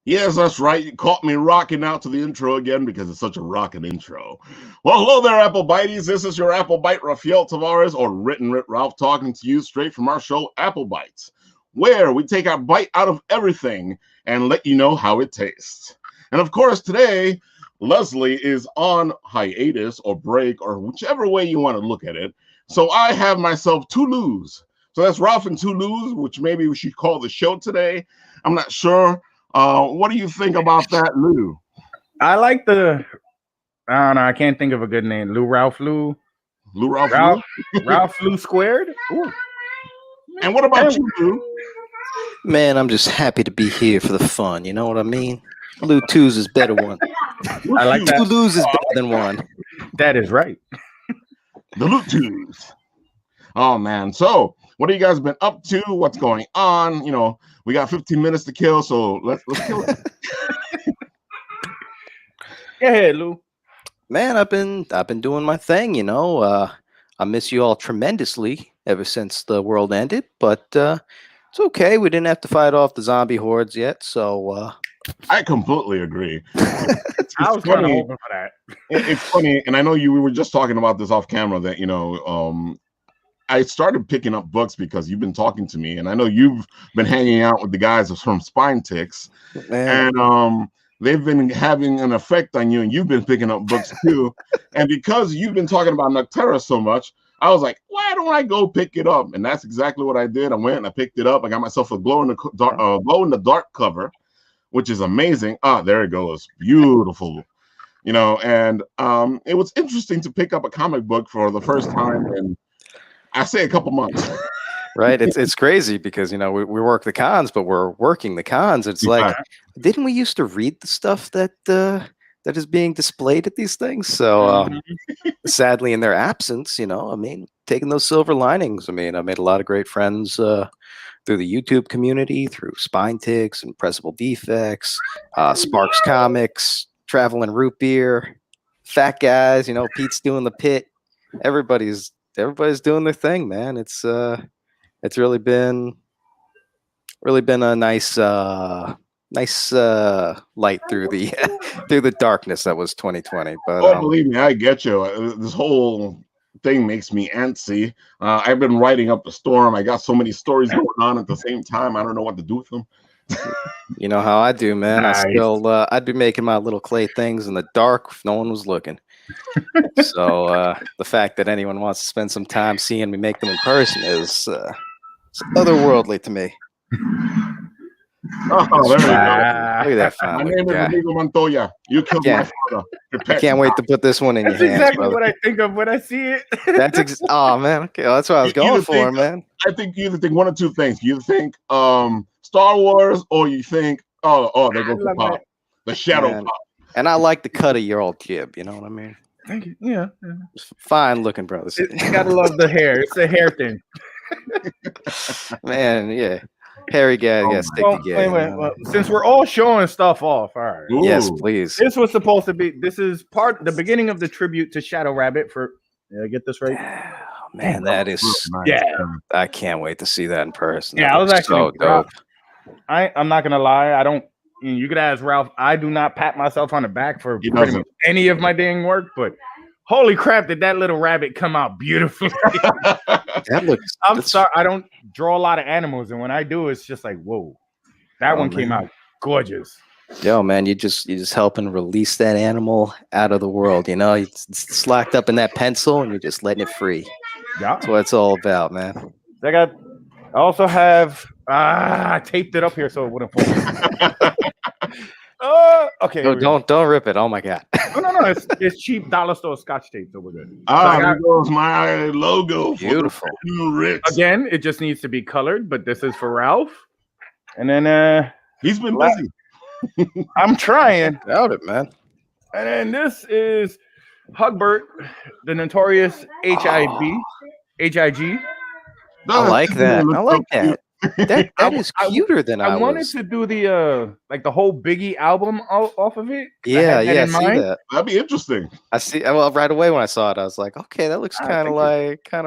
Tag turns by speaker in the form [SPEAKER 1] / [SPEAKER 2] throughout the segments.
[SPEAKER 1] Yes, that's right. You caught me rocking out to the intro again because it's such a rocking intro. Well, hello there, Apple Bites. This is your Apple Bite Rafael Tavares, or Written Writ Ralph, talking to you straight from our show, Apple Bites, where we take our bite out of everything and let you know how it tastes. And of course, today, Leslie is on hiatus or break, or whichever way you want to look at it. So I have myself Toulouse. So that's Ralph and Toulouse, which maybe we should call the show today. I'm not sure. What do you think about that, Lou?
[SPEAKER 2] I like I don't know. I can't think of a good name. Ralph Lou squared. Ooh.
[SPEAKER 1] And what about you, Lou?
[SPEAKER 3] Man, I'm just happy to be here for the fun. You know what I mean? Lou Twos is better one.
[SPEAKER 2] I like that.
[SPEAKER 3] Toulouse is better than one.
[SPEAKER 2] That is right.
[SPEAKER 1] The Lou Twos. Oh man. So what have you guys been up to? What's going on? You know, we got 15 minutes to kill, so let's kill it.
[SPEAKER 2] Go ahead, Lou.
[SPEAKER 3] Man, I've been doing my thing, you know. I miss you all tremendously ever since the world ended, but it's okay. We didn't have to fight off the zombie hordes yet, so
[SPEAKER 1] I completely agree.
[SPEAKER 2] I was kind of hoping for that.
[SPEAKER 1] It's funny, and I know we were just talking about this off camera that, you know, I started picking up books because you've been talking to me, and I know you've been hanging out with the guys from Spine Ticks, and they've been having an effect on you, and you've been picking up books too. And because you've been talking about Noctera so much, I was like, why don't I go pick it up? And that's exactly what I did. I went and I picked it up. I got myself a glow in the dark cover, which is amazing. Ah, there it goes, beautiful. You know, and it was interesting to pick up a comic book for the first time in, I say, a couple months.
[SPEAKER 3] Right. It's crazy because, you know, we work the cons, but we're working the cons. It's like, didn't we used to read the stuff that is being displayed at these things? So sadly, in their absence, you know, I mean, taking those silver linings. I mean, I made a lot of great friends through the YouTube community, through Spine Ticks and Pressable Defects, Sparks Comics, Traveling Root Beer, Fat Guys, you know, Pete's doing the pit. Everybody's doing their thing, man. It's really been a nice light through the darkness that was 2020. But
[SPEAKER 1] believe me, I get you. This whole thing makes me antsy. I've been writing up the storm. I got so many stories going on at the same time. I don't know what to do with them.
[SPEAKER 3] You know how I do, man.
[SPEAKER 2] Nice.
[SPEAKER 3] I'd be making my little clay things in the dark if no one was looking. So the fact that anyone wants to spend some time seeing me make them in person is it's otherworldly to me.
[SPEAKER 1] Oh, there we go.
[SPEAKER 3] Look at that.
[SPEAKER 1] My name is Amigo Montoya. You killed my father.
[SPEAKER 3] I can't wait to put this one in
[SPEAKER 2] That's
[SPEAKER 3] your hands.
[SPEAKER 2] exactly
[SPEAKER 3] brother.
[SPEAKER 2] what I think of when I see it.
[SPEAKER 3] Oh man, okay, well, that's what I was going for, man.
[SPEAKER 1] I think you either think one or two things. You think Star Wars, or you think there goes the pop, the shadow pop.
[SPEAKER 3] And I like the cut of your old jib. You know what I mean?
[SPEAKER 2] Thank you. Yeah.
[SPEAKER 3] Fine looking, brothers.
[SPEAKER 2] You gotta love the hair. It's a hair thing.
[SPEAKER 3] Man, yeah. Hairy guy, stick together.
[SPEAKER 2] Wait. Well, since we're all showing stuff off, all right.
[SPEAKER 1] Ooh.
[SPEAKER 3] Yes, please.
[SPEAKER 2] This was supposed to be. This is the beginning of the tribute to Shadow Rabbit. Did I get this right?
[SPEAKER 3] Oh, man, that is
[SPEAKER 1] Nice.
[SPEAKER 2] Yeah.
[SPEAKER 3] I can't wait to see that in person.
[SPEAKER 2] Yeah,
[SPEAKER 3] That
[SPEAKER 2] I was
[SPEAKER 3] looks
[SPEAKER 2] actually
[SPEAKER 3] so dope.
[SPEAKER 2] I'm not gonna lie. I don't. You could ask Ralph. I do not pat myself on the back for
[SPEAKER 1] He
[SPEAKER 2] pretty
[SPEAKER 1] doesn't.
[SPEAKER 2] much any of my dang work, but holy crap, did that little rabbit come out beautifully?
[SPEAKER 3] That looks.
[SPEAKER 2] I'm sorry, I don't draw a lot of animals, and when I do, it's just like, whoa, that one came out gorgeous.
[SPEAKER 3] Yo, man, you just helping release that animal out of the world. You know, it's locked up in that pencil, and you're just letting it free.
[SPEAKER 2] Yeah,
[SPEAKER 3] That's what it's all about, man.
[SPEAKER 2] I also have I taped it up here so it wouldn't fall. Okay.
[SPEAKER 3] No, don't rip it. Oh my god.
[SPEAKER 2] No. It's cheap dollar store Scotch tape, so we're good.
[SPEAKER 1] There goes my logo.
[SPEAKER 3] Beautiful.
[SPEAKER 1] Rich.
[SPEAKER 2] Again, it just needs to be colored, but this is for Ralph. And then
[SPEAKER 1] He's been busy.
[SPEAKER 2] I'm trying.
[SPEAKER 3] Doubt it, man.
[SPEAKER 2] And then this is Hugbert, the notorious HIG.
[SPEAKER 3] I like that. I like that. That is cuter than I
[SPEAKER 2] wanted
[SPEAKER 3] was.
[SPEAKER 2] to do the the whole Biggie album off of it.
[SPEAKER 3] Yeah, I see that.
[SPEAKER 1] That'd be interesting.
[SPEAKER 3] I see. Well, right away when I saw it, I was like, okay, that looks kind of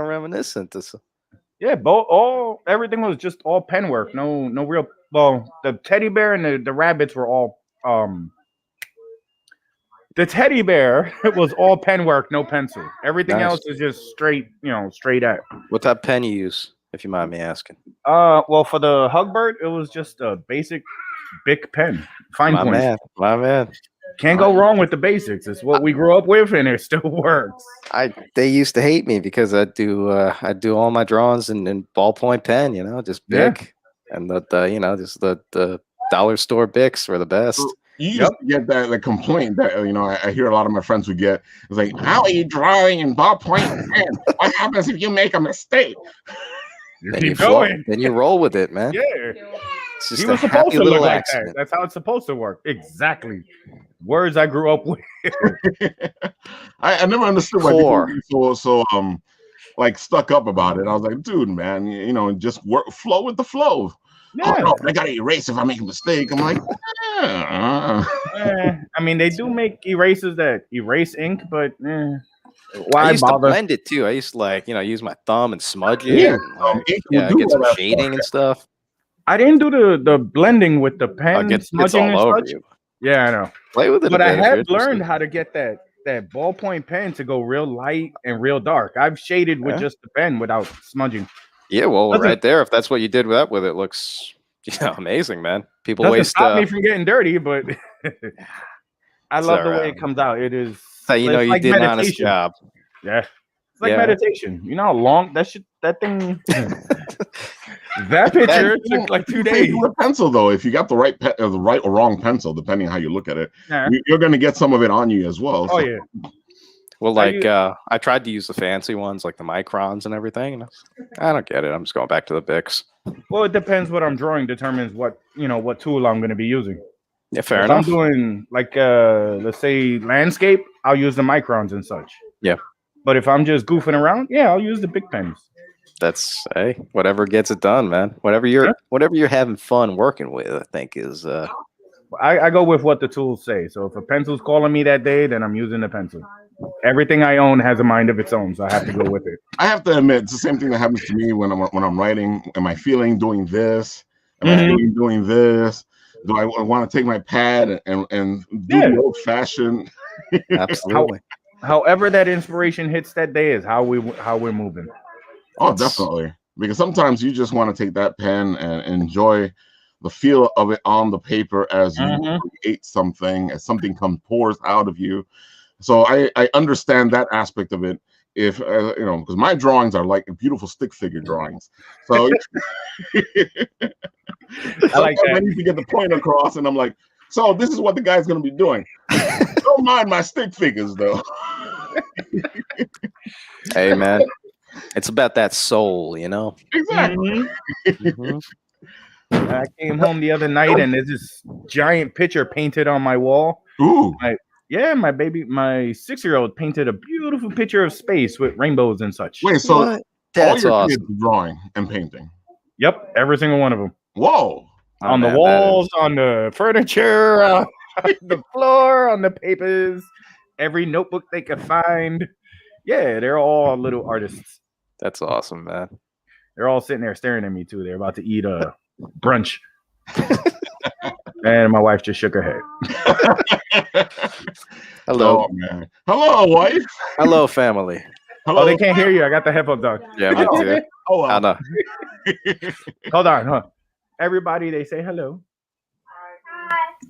[SPEAKER 3] reminiscent to some.
[SPEAKER 2] Yeah, everything was just all pen work. No real well, the teddy bear and the rabbits were all the teddy bear was all pen work, no pencil. Everything else is just straight, straight at.
[SPEAKER 3] What type of pen you use, if you mind me asking?
[SPEAKER 2] Well, for the Hugbird, it was just a basic Bic pen, fine point.
[SPEAKER 3] My man.
[SPEAKER 2] Can't go wrong with the basics. It's what we grew up with, and it still works.
[SPEAKER 3] They used to hate me because I do all my drawings in ballpoint pen, just Bic, and just the dollar store Bics were the best.
[SPEAKER 1] You used to get the complaint that I hear a lot of my friends would get. It's like, how are you drawing in ballpoint pen? What happens if you make a mistake?
[SPEAKER 3] Then you roll with it, man.
[SPEAKER 2] Yeah.
[SPEAKER 3] It's just
[SPEAKER 2] he was supposed to look like that. That's how it's supposed to work. Exactly. Words I grew up with.
[SPEAKER 1] I never understood why people were so like stuck up about it. I was like, dude, man, just flow with the flow. Yeah. Oh, no, I gotta erase if I make a mistake. I'm like,
[SPEAKER 3] Eh.
[SPEAKER 2] I mean, they do make erasers that erase ink, but why
[SPEAKER 3] I used
[SPEAKER 2] bother?
[SPEAKER 3] to blend it too. I used to use my thumb and smudge it. Get some shading and stuff.
[SPEAKER 2] I didn't do the blending with the pen, smudging and such. Yeah, I know.
[SPEAKER 3] Play with it,
[SPEAKER 2] but I have learned how to get that ballpoint pen to go real light and real dark. I've shaded with just the pen without smudging.
[SPEAKER 3] Yeah, well, right there, if that's what you did with that, it looks amazing, man. People
[SPEAKER 2] doesn't
[SPEAKER 3] waste.
[SPEAKER 2] Stop me from getting dirty, but I love the way it comes out. It is.
[SPEAKER 3] So you did an honest job.
[SPEAKER 2] Yeah, it's like meditation. You know how long that thing. That picture took like 2 days.
[SPEAKER 1] With a pencil, though, if you got the right or wrong pencil, depending on how you look at it, you're going to get some of it on you as well.
[SPEAKER 2] Oh yeah.
[SPEAKER 3] Well, I tried to use the fancy ones, like the microns and everything. And I don't get it. I'm just going back to the Bics.
[SPEAKER 2] Well, it depends what I'm drawing. Determines what tool I'm going to be using.
[SPEAKER 3] Yeah, fair enough.
[SPEAKER 2] I'm doing let's say landscape. I'll use the microns and such.
[SPEAKER 3] Yeah.
[SPEAKER 2] But if I'm just goofing around, I'll use the big pens.
[SPEAKER 3] That's whatever gets it done, man. Whatever you're having fun working with, I think is.
[SPEAKER 2] I go with what the tools say. So if a pencil's calling me that day, then I'm using the pencil. Everything I own has a mind of its own, so I have to go with it.
[SPEAKER 1] I have to admit, it's the same thing that happens to me when I'm writing. Am I feeling doing this? Am I feeling doing this? Do I want to take my pad and do the old fashioned?
[SPEAKER 3] Absolutely.
[SPEAKER 2] However that inspiration hits that day is how we're moving.
[SPEAKER 1] Oh, definitely. Because sometimes you just want to take that pen and enjoy the feel of it on the paper as you create something, as something pours out of you. So I understand that aspect of it. If because my drawings are like beautiful stick figure drawings. So I like that. I need to get the point across, and I'm like, so this is what the guy's going to be doing. Don't mind my stick figures, though.
[SPEAKER 3] Hey, man. It's about that soul,
[SPEAKER 1] Exactly.
[SPEAKER 2] I came home the other night and there's this giant picture painted on my wall.
[SPEAKER 1] Ooh.
[SPEAKER 2] My baby, my 6-year-old painted a beautiful picture of space with rainbows and such.
[SPEAKER 1] Wait, so
[SPEAKER 3] that's
[SPEAKER 1] all your
[SPEAKER 3] awesome.
[SPEAKER 1] kids are drawing and painting?
[SPEAKER 2] Yep, every single one of them.
[SPEAKER 1] Whoa.
[SPEAKER 2] On the walls, on the furniture, on the floor, on the papers, every notebook they could find. Yeah, they're all little artists.
[SPEAKER 3] That's awesome, man.
[SPEAKER 2] They're all sitting there staring at me too. They're about to eat a brunch. And my wife just shook her head.
[SPEAKER 3] Hello.
[SPEAKER 1] Oh, man. Hello, wife.
[SPEAKER 3] Hello, family.
[SPEAKER 2] Hello. Oh, they can't hear you. I got the headphones on.
[SPEAKER 3] Yeah, me too.
[SPEAKER 1] Oh, wow.
[SPEAKER 3] I know.
[SPEAKER 2] Hold on, huh? Everybody, they say hello.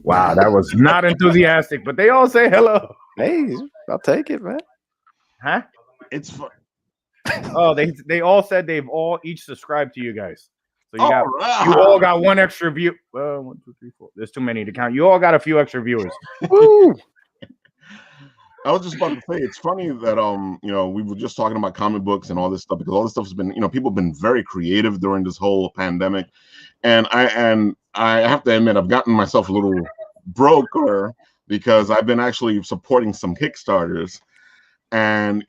[SPEAKER 2] Wow, that was not enthusiastic, but they all say hello.
[SPEAKER 3] Hey, I'll take it, man.
[SPEAKER 2] Huh?
[SPEAKER 1] It's fun.
[SPEAKER 2] Oh, they all said they've all each subscribed to you guys. So you all got one extra view. 1, 2, 3, 4. There's too many to count. You all got a few extra viewers.
[SPEAKER 3] Woo!
[SPEAKER 1] I was just about to say, it's funny that we were just talking about comic books and all this stuff, because all this stuff has been, people have been very creative during this whole pandemic. And I have to admit, I've gotten myself a little broker because I've been actually supporting some Kickstarters, and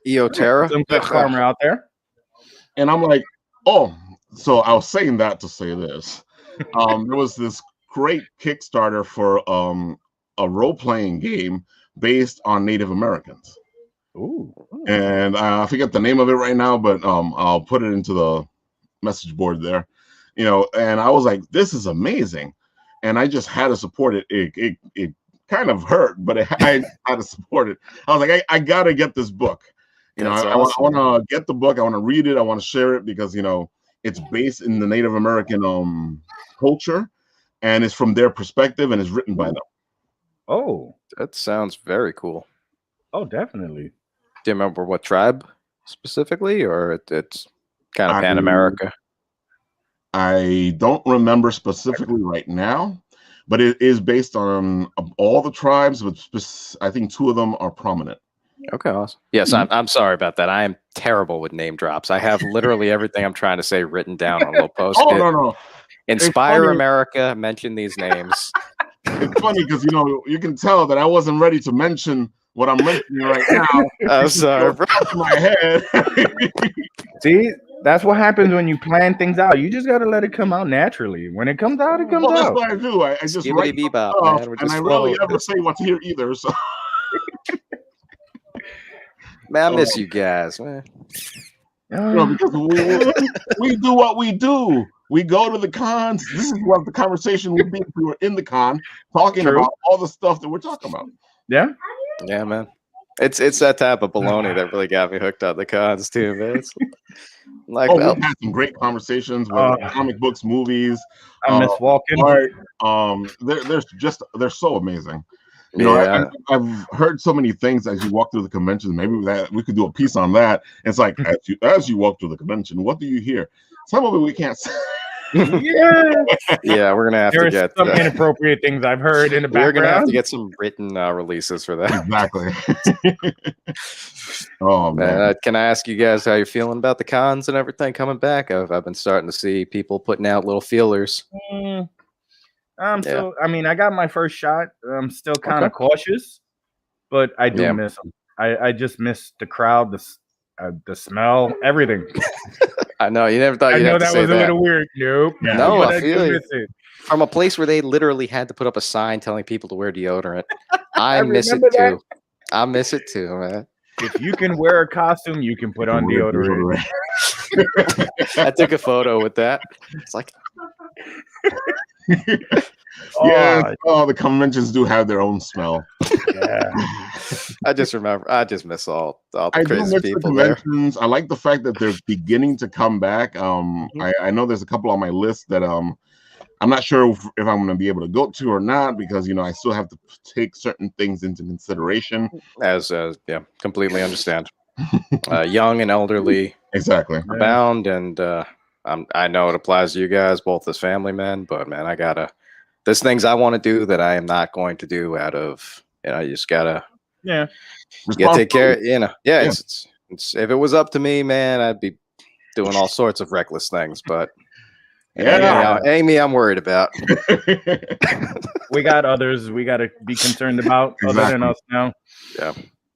[SPEAKER 3] Eoterra,
[SPEAKER 2] some good farmer out there.
[SPEAKER 1] And I'm like, oh, so I was saying that to say this. There was this great Kickstarter for a role-playing game based on Native Americans.
[SPEAKER 2] Ooh.
[SPEAKER 1] And I forget the name of it right now, but I'll put it into the message board there. you know, and I was like, this is amazing. And I just had to support it. It kind of hurt, but I had to support it. I was like, I got to get this book. You know, I want to get the book. I want to read it. I want to share it because, you know, it's based in the Native American culture, and it's from their perspective, and it's written by them.
[SPEAKER 2] Oh,
[SPEAKER 3] that sounds very cool.
[SPEAKER 2] Oh, definitely.
[SPEAKER 3] Do you remember what tribe specifically, or it's kind of Pan America?
[SPEAKER 1] I don't remember specifically right now, but it is based on all the tribes, but I think 2 of them are prominent.
[SPEAKER 3] Okay, awesome. Yes, I'm sorry about that. I am terrible with name drops. I have literally everything I'm trying to say written down on a little post.
[SPEAKER 1] Oh, no.
[SPEAKER 3] Inspire America, mention these names.
[SPEAKER 1] It's funny because, you know, you can tell that I wasn't ready to mention what I'm mentioning right now.
[SPEAKER 3] I'm sorry, bro.
[SPEAKER 1] In my head.
[SPEAKER 2] See, that's what happens when you plan things out. You just got to let it come out naturally. When it comes out, it comes out.
[SPEAKER 1] That's what I do. I just write stuff, and I rarely ever say what's here either. So.
[SPEAKER 3] Man, I miss you guys, man.
[SPEAKER 1] Because we do what we do. We go to the cons. This is what the conversation would be if we were in the con, talking about all the stuff that we're talking about.
[SPEAKER 2] Yeah,
[SPEAKER 3] man. It's that type of baloney that really got me hooked on the cons too, man. It's like,
[SPEAKER 1] we've had some great conversations with comic books, movies.
[SPEAKER 2] I miss walking.
[SPEAKER 1] Art. They're so amazing. You know, I've heard so many things as you walk through the convention. Maybe that we could do a piece on that. It's like as you walk through the convention, what do you hear? Some of it we can't say.
[SPEAKER 3] Yeah, we're gonna have to get
[SPEAKER 2] some inappropriate things I've heard in the background.
[SPEAKER 3] We're gonna have to get some written releases for that.
[SPEAKER 1] Exactly. Oh man,
[SPEAKER 3] can I ask you guys how you're feeling about the cons and everything coming back? I've been starting to see people putting out little feelers.
[SPEAKER 2] So I mean, I got my first shot. I'm still kind of cautious, but I do miss them. I just miss the crowd, the smell, everything.
[SPEAKER 3] I know you never thought you'd have to say that.
[SPEAKER 2] I know that was a little weird. Nope.
[SPEAKER 3] Yeah. No, I feel it. From a place where they literally had to put up a sign telling people to wear deodorant. I miss it too. I miss it too, man.
[SPEAKER 2] If you can wear a costume, you can put on deodorant.
[SPEAKER 3] I took a photo with that. It's like.
[SPEAKER 1] The conventions do have their own smell.
[SPEAKER 2] Yeah.
[SPEAKER 3] I just miss all the crazy people there.
[SPEAKER 1] I like the fact that they're beginning to come back. I know there's a couple on my list that I'm not sure if I'm going to be able to go to or not, because, you know, I still have to take certain things into consideration.
[SPEAKER 3] As completely understand. Young and elderly,
[SPEAKER 1] exactly,
[SPEAKER 3] abound, and I know it applies to you guys both as family men, but man, there's things I want to do that I am not going to do out of, you know, you just gotta take care, you know. It's if it was up to me, man, I'd be doing all sorts of reckless things, but Amy, I'm worried about.
[SPEAKER 2] We got others we got to be concerned about other than us now.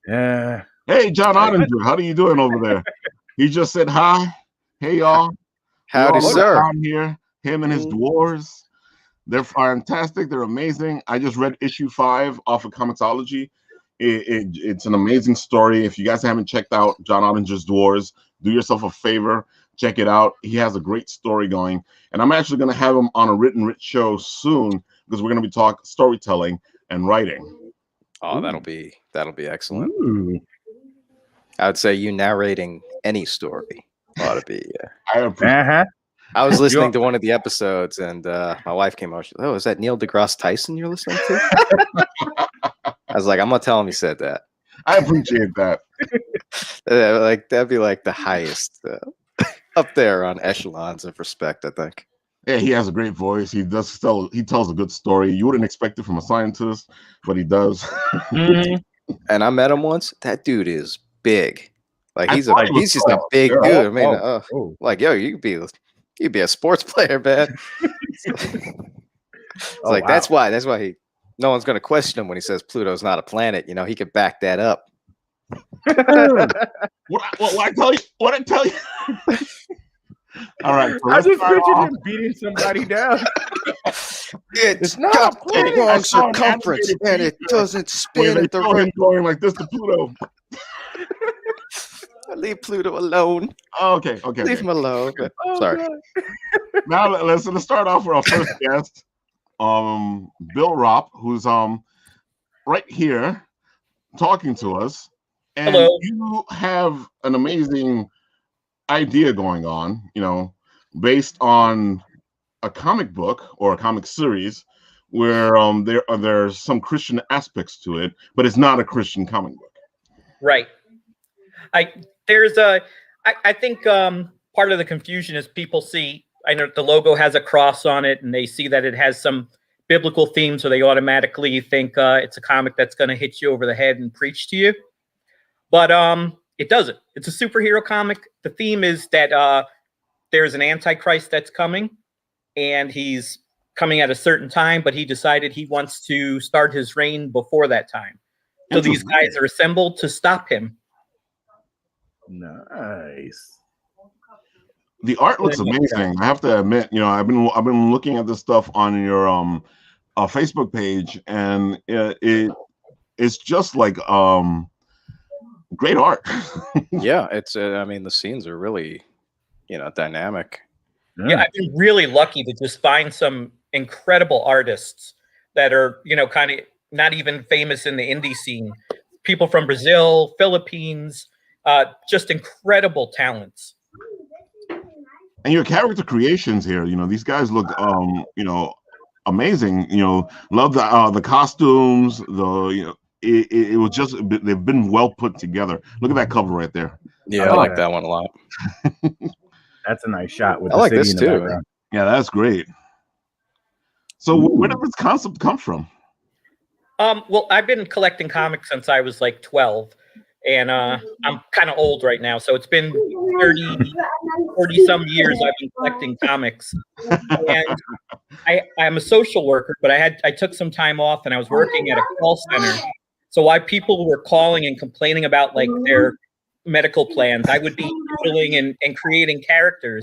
[SPEAKER 2] Yeah.
[SPEAKER 1] Hey, John Ottinger, how are you doing over there? He just said hi. Hey, y'all.
[SPEAKER 3] Howdy, sir.
[SPEAKER 1] I'm here. Him and his dwarves. They're fantastic. They're amazing. I just read issue 5 off of Comixology. It's an amazing story. If you guys haven't checked out John Ottinger's Dwarves, do yourself a favor. Check it out. He has a great story going. And I'm actually going to have him on a Written Rich show soon, because we're going to be talking storytelling and writing.
[SPEAKER 3] Oh, that'll be excellent. Ooh. I would say you narrating any story ought to be.
[SPEAKER 1] I appreciate
[SPEAKER 3] I was listening to one of the episodes, and my wife came over. She was, is that Neil deGrasse Tyson you're listening to? I was like, I'm gonna tell him you said that.
[SPEAKER 1] I appreciate that.
[SPEAKER 3] Like that'd be like the highest up there on echelons of respect, I think.
[SPEAKER 1] Yeah, he has a great voice. He tells a good story. You wouldn't expect it from a scientist, but he does.
[SPEAKER 3] And I met him once. That dude is big. Like he's just a big dude. I mean, like you could be a sports player, man. That's why no one's gonna question him when he says Pluto's not a planet. You know, he could back that up.
[SPEAKER 1] What I tell you? All right.
[SPEAKER 2] So I just pictured him beating somebody down.
[SPEAKER 3] It's not a long circumference, and it doesn't spin at the right.
[SPEAKER 1] Going like this to Pluto.
[SPEAKER 3] Leave Pluto alone.
[SPEAKER 1] Okay.
[SPEAKER 3] Leave him alone. Sorry.
[SPEAKER 1] Now let's start off with our first guest, Bill Raupp, who's right here talking to us. And
[SPEAKER 4] Hello.
[SPEAKER 1] You have an amazing idea going on, based on a comic book or a comic series where there's some Christian aspects to it, but it's not a Christian comic book.
[SPEAKER 4] Right. I think part of the confusion is people see, I know the logo has a cross on it and they see that it has some biblical themes, so they automatically think it's a comic that's going to hit you over the head and preach to you. But it doesn't. It's a superhero comic. The theme is that there's an Antichrist that's coming, and he's coming at a certain time, but he decided he wants to start his reign before that time. So these guys are assembled to stop him.
[SPEAKER 2] Nice.
[SPEAKER 1] The art looks amazing. I have to admit, I've been looking at this stuff on your Facebook page, and it's just like great art.
[SPEAKER 3] Yeah, it's. I mean, the scenes are really, dynamic.
[SPEAKER 4] Yeah, I've been really lucky to just find some incredible artists that are, kind of not even famous in the indie scene. People from Brazil, Philippines, just incredible talents.
[SPEAKER 1] And your character creations here, these guys look, amazing. Love the costumes. It was just, they've been well put together. Look at that cover right there.
[SPEAKER 3] Yeah, I like that one a lot.
[SPEAKER 2] That's a nice shot. With
[SPEAKER 3] I like this too.
[SPEAKER 1] Yeah, that's great. So where did this concept come from?
[SPEAKER 4] Well, I've been collecting comics since I was like 12. And I'm kind of old right now, so it's been 40 some years I've been collecting comics. And I'm a social worker, but I took some time off and I was working at a call center. So while people were calling and complaining about like their medical plans, I would be doodling and creating characters.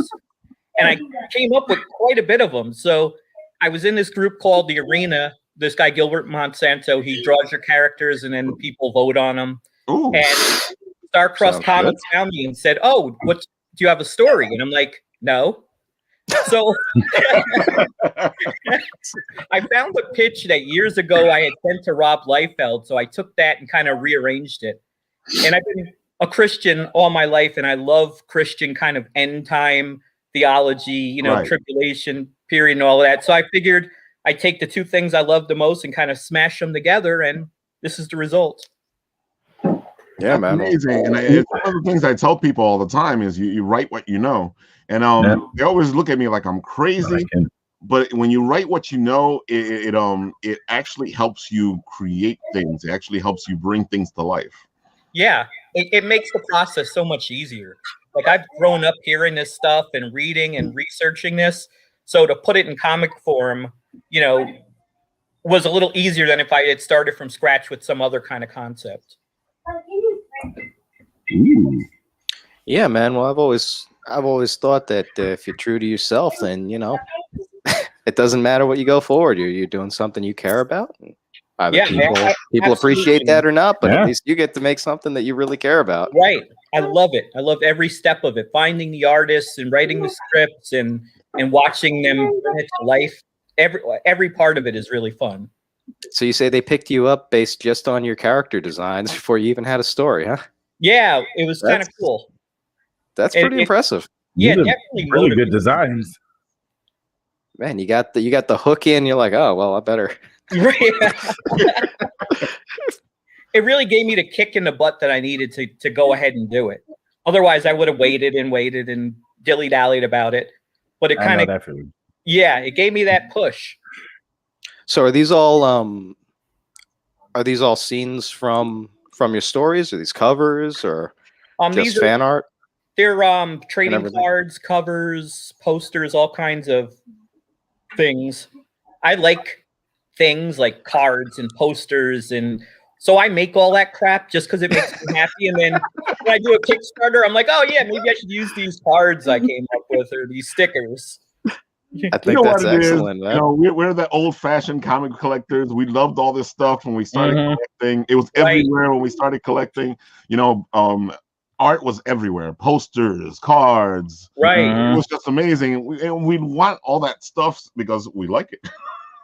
[SPEAKER 4] And I came up with quite a bit of them. So I was in this group called The Arena. This guy, Gilbert Monsanto, he draws your characters and then people vote on them. Ooh. And Starcross Comics found me and said, "Oh, do you have a story?" And I'm like, "No." So I found a pitch that years ago I had sent to Rob Liefeld. So I took that and kind of rearranged it. And I've been a Christian all my life, and I love Christian kind of end time theology, right. Tribulation period and all of that. So I figured I'd take the two things I love the most and kind of smash them together, and this is the result.
[SPEAKER 1] Yeah, that's man, amazing. And it's one of the things I tell people all the time is you write what you know, and they always look at me like I'm crazy. But when you write what you know, it actually helps you create things. It actually helps you bring things to life.
[SPEAKER 4] Yeah, it makes the process so much easier. Like I've grown up hearing this stuff and reading and researching this, so to put it in comic form, was a little easier than if I had started from scratch with some other kind of concept.
[SPEAKER 3] Ooh. Yeah, man. Well, I've always thought that if you're true to yourself, then it doesn't matter what you go forward. You're doing something you care about. Either people appreciate that or not, but at least you get to make something that you really care about.
[SPEAKER 4] Right. I love it. I love every step of it. Finding the artists and writing the scripts and watching them bring it to life. Every part of it is really fun.
[SPEAKER 3] So you say they picked you up based just on your character designs before you even had a story, huh?
[SPEAKER 4] Yeah, it was kind of cool.
[SPEAKER 3] That's pretty impressive.
[SPEAKER 4] Yeah, definitely
[SPEAKER 2] really good designs.
[SPEAKER 3] Man, you got the hook in. You're like, oh well, I better.
[SPEAKER 4] It really gave me the kick in the butt that I needed to go ahead and do it. Otherwise, I would have waited and dilly-dallied about it. But it kind of, it gave me that push.
[SPEAKER 3] So are these all scenes from your stories? Are these covers or just fan art?
[SPEAKER 4] They're trading cards, covers, posters, all kinds of things. I like things like cards and posters, and so I make all that crap just because it makes me happy. And then when I do a Kickstarter, I'm like, oh yeah, maybe I should use these cards I came up with or these stickers.
[SPEAKER 3] I think that's excellent.
[SPEAKER 1] We're the old-fashioned comic collectors. We loved all this stuff when we started collecting. It was everywhere when we started collecting. art was everywhere, posters, cards.
[SPEAKER 4] Right.
[SPEAKER 1] It was just amazing. And we want all that stuff because we like it.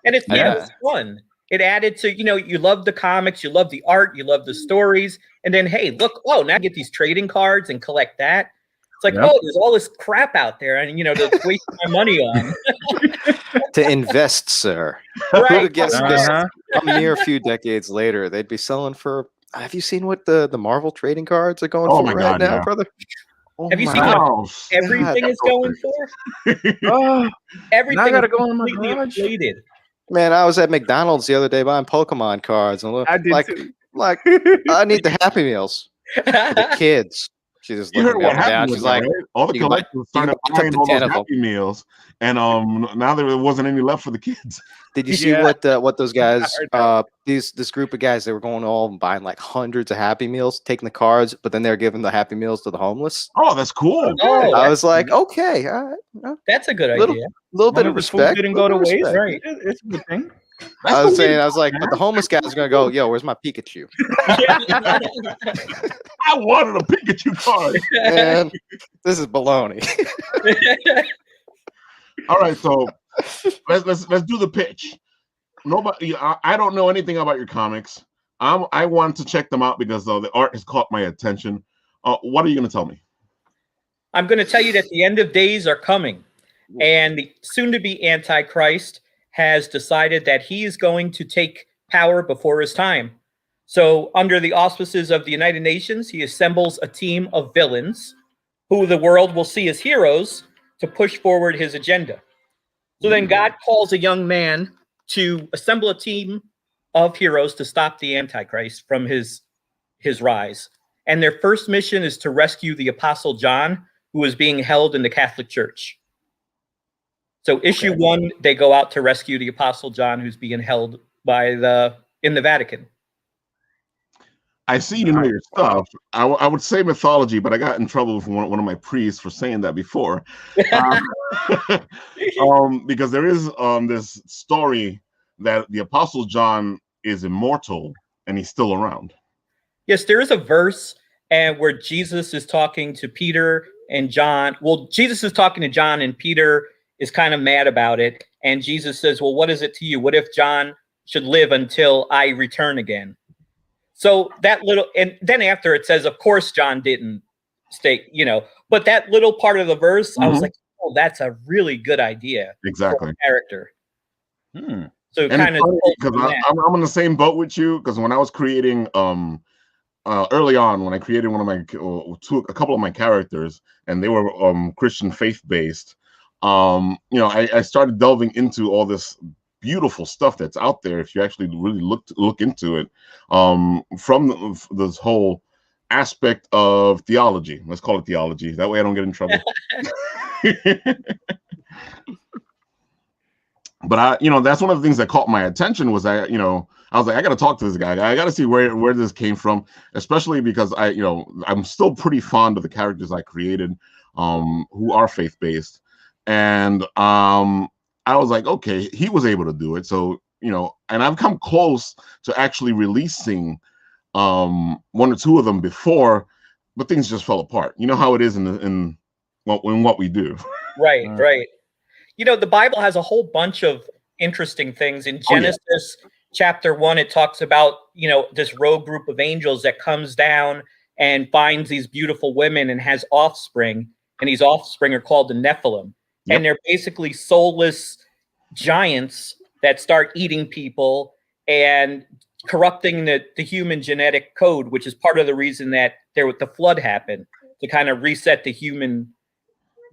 [SPEAKER 4] And it was fun. It added to, you love the comics, you love the art, you love the stories. And then, hey, look, now I get these trading cards and collect that. It's like, there's all this crap out there, and to waste my money on.
[SPEAKER 3] To invest, sir.
[SPEAKER 4] Right.
[SPEAKER 3] Who would guess a mere few decades later, they'd be selling for. Have you seen what the Marvel trading cards are going for right now, brother? Oh,
[SPEAKER 4] have you seen what everything is going for? Everything
[SPEAKER 2] I gotta go
[SPEAKER 4] is
[SPEAKER 2] in my
[SPEAKER 4] completely
[SPEAKER 2] garage.
[SPEAKER 4] inflated.
[SPEAKER 3] Man, I was at McDonald's the other day buying Pokemon cards, and
[SPEAKER 2] I did too.
[SPEAKER 3] I need the Happy Meals for the kids. She just
[SPEAKER 1] You heard
[SPEAKER 3] looking
[SPEAKER 1] what
[SPEAKER 3] me up and down.
[SPEAKER 1] happened?
[SPEAKER 3] She's like,
[SPEAKER 1] all the collectors started buying all those Happy Meals, and now there wasn't any left for the kids.
[SPEAKER 3] Did you see what those guys, this group of guys, they were going all and buying like hundreds of Happy Meals, taking the cards, but then they're giving the Happy Meals to the homeless?
[SPEAKER 1] Oh, that's cool.
[SPEAKER 3] Oh, I was like, okay, all right.
[SPEAKER 4] That's a good idea.
[SPEAKER 3] Little bit of respect.
[SPEAKER 2] Didn't go to waste, right? It's a good thing.
[SPEAKER 3] I was like, but the homeless guys are gonna go, yo, where's my Pikachu?
[SPEAKER 1] I wanted a Pikachu card.
[SPEAKER 3] Man, this is baloney.
[SPEAKER 1] All right, so let's do the pitch. Nobody, I don't know anything about your comics. I want to check them out because the art has caught my attention. What are you going to tell me?
[SPEAKER 4] I'm going to tell you that the end of days are coming, and the soon-to-be Antichrist has decided that he is going to take power before his time. So under the auspices of the United Nations, he assembles a team of villains who the world will see as heroes to push forward his agenda. So then God calls a young man to assemble a team of heroes to stop the Antichrist from his rise. And their first mission is to rescue the Apostle John, who is being held in the Catholic Church. So issue 1, they go out to rescue the Apostle John, who's being held in the Vatican.
[SPEAKER 1] I see you know your stuff. I would say mythology, but I got in trouble with one of my priests for saying that before. Because there is this story that the Apostle John is immortal and he's still around.
[SPEAKER 4] Yes, there is a verse where Jesus is talking to Peter and John. Well, Jesus is talking to John, and Peter is kind of mad about it. And Jesus says, well, what is it to you? What if John should live until I return again? So that little, and then after it says, of course, John didn't stay, but that little part of the verse, I was like, oh, that's a really good idea.
[SPEAKER 1] Exactly.
[SPEAKER 4] For a character. So
[SPEAKER 1] and
[SPEAKER 4] kind of,
[SPEAKER 1] because I'm on the same boat with you, because when I was creating, early on, when I created a couple of my characters, and they were Christian faith based, I started delving into all this beautiful stuff that's out there if you actually really look into it, from this whole aspect of theology. Let's call it theology. That way I don't get in trouble. But that's one of the things that caught my attention was I was like, I got to talk to this guy. I got to see where this came from, especially because I'm still pretty fond of the characters I created, who are faith-based. And I was like, okay, he was able to do it. So, and I've come close to actually releasing one or two of them before, but things just fell apart. You know how it is in what we do.
[SPEAKER 4] Right, right. The Bible has a whole bunch of interesting things. In Genesis chapter 1, it talks about, this rogue group of angels that comes down and finds these beautiful women and has offspring. And these offspring are called the Nephilim. Yep. And they're basically soulless giants that start eating people and corrupting the human genetic code, which is part of the reason that the flood happened, to kind of reset the human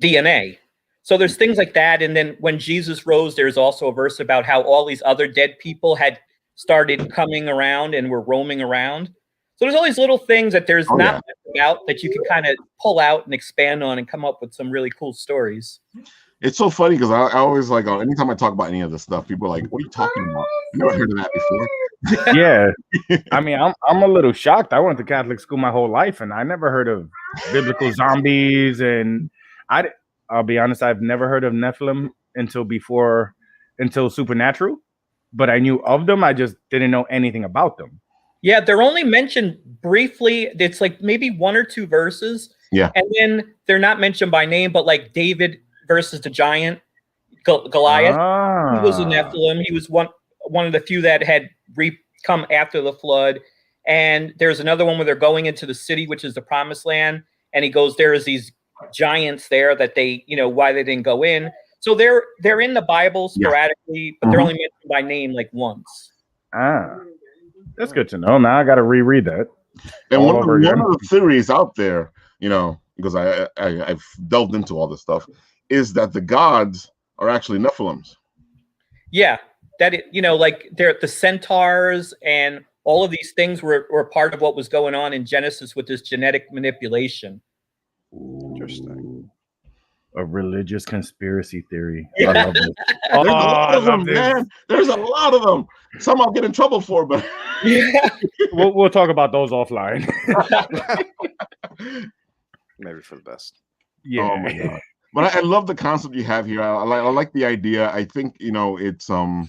[SPEAKER 4] DNA. So there's things like that. And then when Jesus rose, there's also a verse about how all these other dead people had started coming around and were roaming around. So there's all these little things that there's not much about that you can kind of pull out and expand on and come up with some really cool stories.
[SPEAKER 1] It's so funny because I always like, anytime I talk about any of this stuff, people are like, what are you talking about? I've never heard of that before.
[SPEAKER 2] Yeah. I mean, I'm a little shocked. I went to Catholic school my whole life, and I never heard of biblical zombies. And I'll be honest, I've never heard of Nephilim until Supernatural, but I knew of them. I just didn't know anything about them.
[SPEAKER 4] Yeah, they're only mentioned briefly. It's like maybe 1 or 2 verses.
[SPEAKER 1] Yeah.
[SPEAKER 4] And then they're not mentioned by name, but like David versus the giant, Goliath. He was a Nephilim. He was one of the few that had come after the flood. And there's another one where they're going into the city, which is the promised land. And he goes, there is these giants there that they, why they didn't go in. So they're in the Bible sporadically, but they're only mentioned by name like once.
[SPEAKER 2] That's good to know. Now I got to reread that.
[SPEAKER 1] And one of the theories out there, because I've delved into all this stuff, is that the gods are actually Nephilims.
[SPEAKER 4] Yeah, that like they're the centaurs and all of these things were part of what was going on in Genesis with this genetic manipulation.
[SPEAKER 2] Interesting. A religious conspiracy theory.
[SPEAKER 4] Yeah.
[SPEAKER 2] I love it.
[SPEAKER 1] There's a lot of them, man. There's a lot of them. Some I'll get in trouble for, but
[SPEAKER 4] yeah.
[SPEAKER 2] We'll talk about those offline.
[SPEAKER 3] Maybe for the best.
[SPEAKER 2] Yeah.
[SPEAKER 1] Oh my God. But I love the concept you have here. I like the idea. I think it's something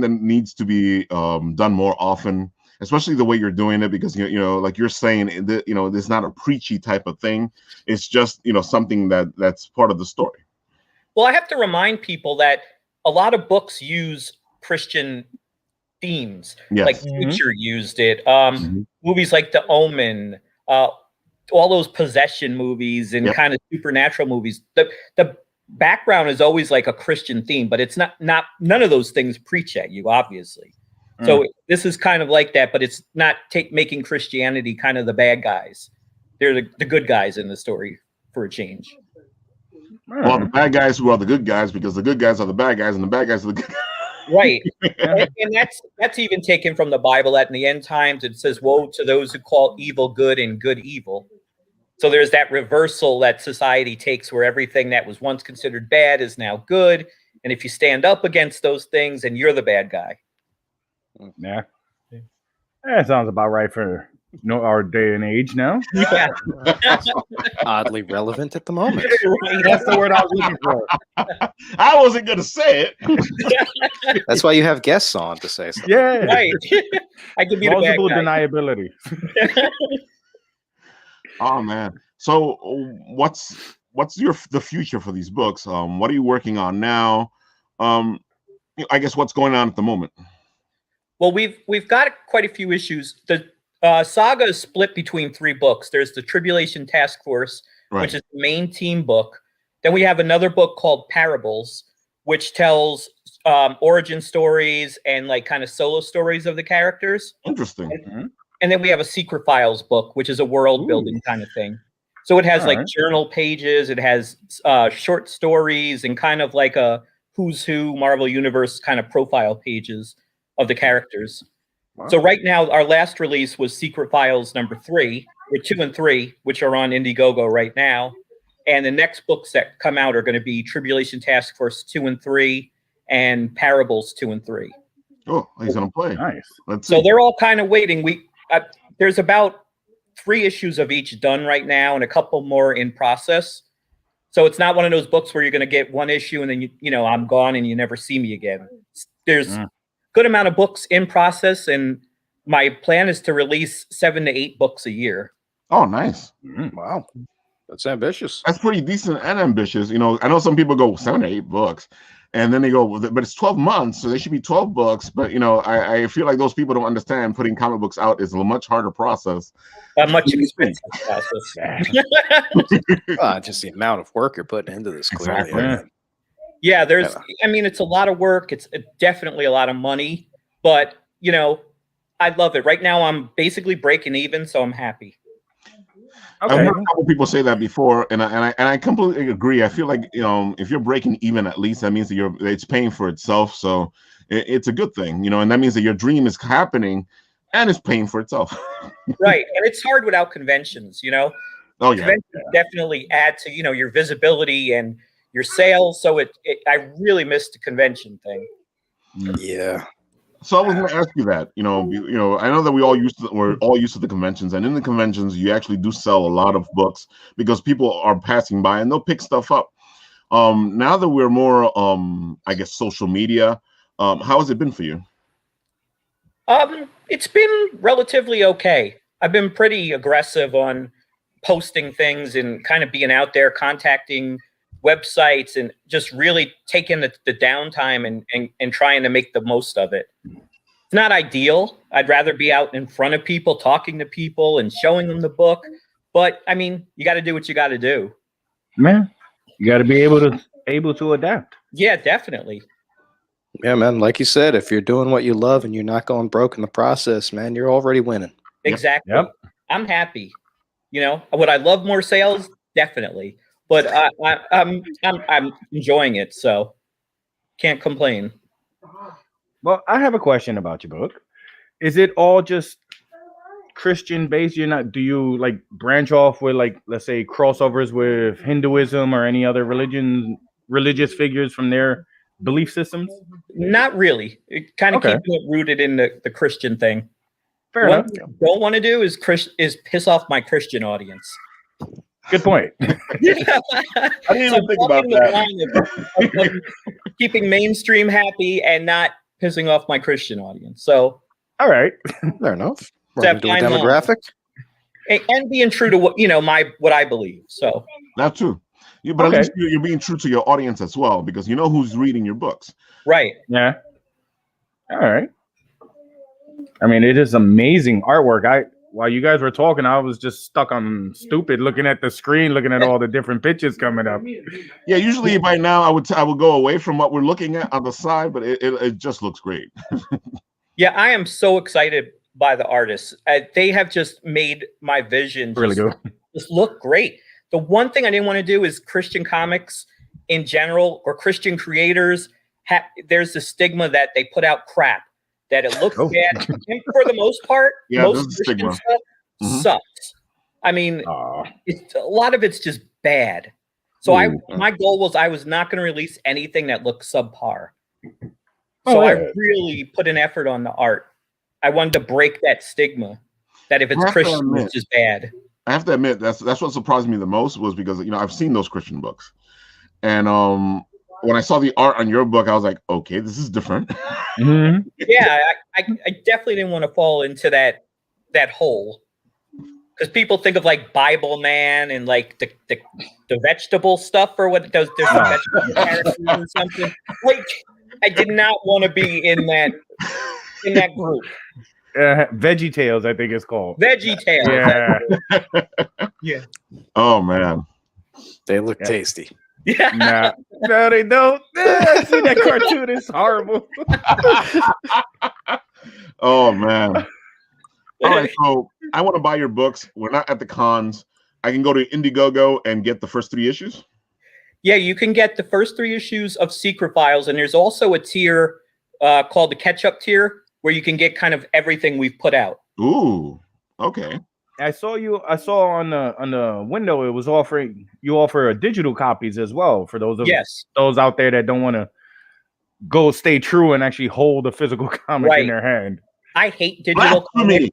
[SPEAKER 1] that needs to be done more often, especially the way you're doing it, because like you're saying, it's not a preachy type of thing. It's just something that's part of the story.
[SPEAKER 4] Well, I have to remind people that a lot of books use Christian themes.
[SPEAKER 1] Yes.
[SPEAKER 4] Like Future used it. Movies like The Omen, all those possession movies and kind of supernatural movies. The background is always like a Christian theme, but it's not none of those things preach at you, obviously. So this is kind of like that, but it's not making Christianity kind of the bad guys. They're the good guys in the story for a change.
[SPEAKER 1] Well, the bad guys who are the good guys, because the good guys are the bad guys and the bad guys are the good guys.
[SPEAKER 4] Right. and that's even taken from the Bible, that in the end times it says, woe to those who call evil good and good evil. So there's that reversal that society takes where everything that was once considered bad is now good. And if you stand up against those things, then you're the bad guy.
[SPEAKER 2] Yeah. That sounds about right for our day and age now.
[SPEAKER 4] Yeah.
[SPEAKER 3] Oddly relevant at the moment.
[SPEAKER 2] That's the word I was looking for.
[SPEAKER 1] I wasn't going to say it.
[SPEAKER 3] That's why you have guests on to say something.
[SPEAKER 2] Yeah.
[SPEAKER 4] Right. I could be
[SPEAKER 2] plausible
[SPEAKER 4] the bad guy.
[SPEAKER 2] deniability.
[SPEAKER 1] Oh man. So what's the future for these books? What are you working on now? I guess what's going on at the moment?
[SPEAKER 4] Well, we've got quite a few issues. The saga is split between 3 books. There's the Tribulation Taskforce, which is the main team book. Then we have another book called Parables, which tells origin stories and like kind of solo stories of the characters.
[SPEAKER 1] Interesting.
[SPEAKER 4] And then we have a Secret Files book, which is a world building kind of thing. So it has journal pages, it has short stories, and kind of like a who's who Marvel Universe kind of profile pages of the characters. Wow. So right now, our last release was Secret Files number 3, with 2 and 3, which are on Indiegogo right now. And the next books that come out are going to be Tribulation Task Force 2 and 3 and Parables 2 and 3.
[SPEAKER 1] Oh, he's going to play.
[SPEAKER 2] Nice.
[SPEAKER 1] Let's see.
[SPEAKER 4] So they're all kind of waiting. There's about 3 issues of each done right now and a couple more in process. So it's not one of those books where you're going to get 1 issue and then, I'm gone and you never see me again. There's good amount of books in process, and my plan is to release 7 to 8 books a year.
[SPEAKER 1] Oh, nice.
[SPEAKER 3] Wow. That's ambitious.
[SPEAKER 1] That's pretty decent and ambitious. I know some people go 7 to 8 books, and then they go, but it's 12 months, so they should be 12 books. But, I feel like those people don't understand putting comic books out is a much harder process.
[SPEAKER 4] A much expensive process.
[SPEAKER 3] Just the amount of work you're putting into this, clearly.
[SPEAKER 1] Exactly.
[SPEAKER 4] Yeah, it's a lot of work. It's definitely a lot of money, but, I love it. Right now, I'm basically breaking even, so I'm happy.
[SPEAKER 1] Okay. I've heard a couple people say that before, and I completely agree. I feel like if you're breaking even, at least that means that it's paying for itself. So it's a good thing, and that means that your dream is happening and it's paying for itself.
[SPEAKER 4] Right, and it's hard without conventions. Oh yeah, conventions definitely add to your visibility and your sales. So I really missed the convention thing.
[SPEAKER 3] Yeah.
[SPEAKER 1] So I was going to ask you that. I know that we're all used to the conventions, and in the conventions, you actually do sell a lot of books because people are passing by and they'll pick stuff up. Now that we're more, I guess, social media, how has it been for you?
[SPEAKER 4] It's been relatively okay. I've been pretty aggressive on posting things and kind of being out there, contacting websites, and just really taking the downtime and trying to make the most of it. It's not ideal. I'd rather be out in front of people, talking to people and showing them the book. But I mean, you got to do what you got to do.
[SPEAKER 2] Man, you got to be able to adapt.
[SPEAKER 4] Yeah, definitely.
[SPEAKER 3] Yeah, man. Like you said, if you're doing what you love and you're not going broke in the process, man, you're already winning.
[SPEAKER 4] Exactly.
[SPEAKER 2] Yep.
[SPEAKER 4] I'm happy. You know, would I love more sales? Definitely. But I'm enjoying it, so can't complain.
[SPEAKER 2] Well, I have a question about your book. Is it all just Christian based? Do you like branch off with, like, let's say, crossovers with Hinduism or any other religious figures from their belief systems?
[SPEAKER 4] Not really. It kind of
[SPEAKER 2] Okay.
[SPEAKER 4] keeping it rooted in the Christian thing.
[SPEAKER 2] Fair
[SPEAKER 4] One
[SPEAKER 2] enough.
[SPEAKER 4] thing I don't want to do is piss off my Christian audience.
[SPEAKER 2] Good point.
[SPEAKER 1] I didn't even think about that.
[SPEAKER 4] Of keeping mainstream happy and not pissing off my Christian audience. So,
[SPEAKER 2] all right.
[SPEAKER 3] Fair enough.
[SPEAKER 4] Step
[SPEAKER 3] Do a demographic.
[SPEAKER 4] and being true to what I believe. So
[SPEAKER 1] That's true. Yeah, but
[SPEAKER 2] Okay.
[SPEAKER 1] at least you're being true to your audience as well, because you know who's reading your books.
[SPEAKER 4] right.
[SPEAKER 2] Yeah. All right. I mean, it is amazing artwork. While you guys were talking, I was just stuck on stupid, looking at the screen, looking at all the different pictures coming up.
[SPEAKER 1] Yeah, usually by now I would go away from what we're looking at on the side, but it just looks great.
[SPEAKER 4] Yeah, I am so excited by the artists. They have just made my vision
[SPEAKER 2] Really good.
[SPEAKER 4] just look great. The one thing I didn't want to do is Christian comics in general, or Christian creators. There's the stigma that they put out crap, that it looks bad. And for the most part,
[SPEAKER 1] Yeah,
[SPEAKER 4] most
[SPEAKER 1] there's a
[SPEAKER 4] Christian
[SPEAKER 1] stigma.
[SPEAKER 4] stuff sucks. I mean, a lot of it's just bad. So my goal was I was not going to release anything that looked subpar. So I really put an effort on the art. I wanted to break that stigma that if it's Christian, it's just bad.
[SPEAKER 1] I have to admit that's what surprised me the most, was because I've seen those Christian books, and when I saw the art on your book, I was like, okay, this is different.
[SPEAKER 2] Mm-hmm.
[SPEAKER 4] Yeah, I definitely didn't want to fall into that hole, because people think of like Bible Man and like the vegetable stuff, or what there's some vegetable characters or something. Like, I did not want to be in that group.
[SPEAKER 2] Veggie Tales, I think it's called.
[SPEAKER 4] Veggie Tales.
[SPEAKER 2] Yeah.
[SPEAKER 4] Yeah.
[SPEAKER 1] Oh man,
[SPEAKER 3] they look tasty.
[SPEAKER 4] Yeah.
[SPEAKER 2] No, they don't. I see that cartoon. It's horrible.
[SPEAKER 1] Oh man. All right, so I want to buy your books. We're not at the cons. I can go to Indiegogo and get the first 3 issues.
[SPEAKER 4] Yeah, you can get the first 3 issues of Secret Files, and there's also a tier called the Catch-Up tier, where you can get kind of everything we've put out.
[SPEAKER 1] Ooh, okay.
[SPEAKER 2] I saw on the window it was you offer digital copies as well for those out there that don't want to stay true and actually hold a physical comic in their hand.
[SPEAKER 4] I hate digital comics,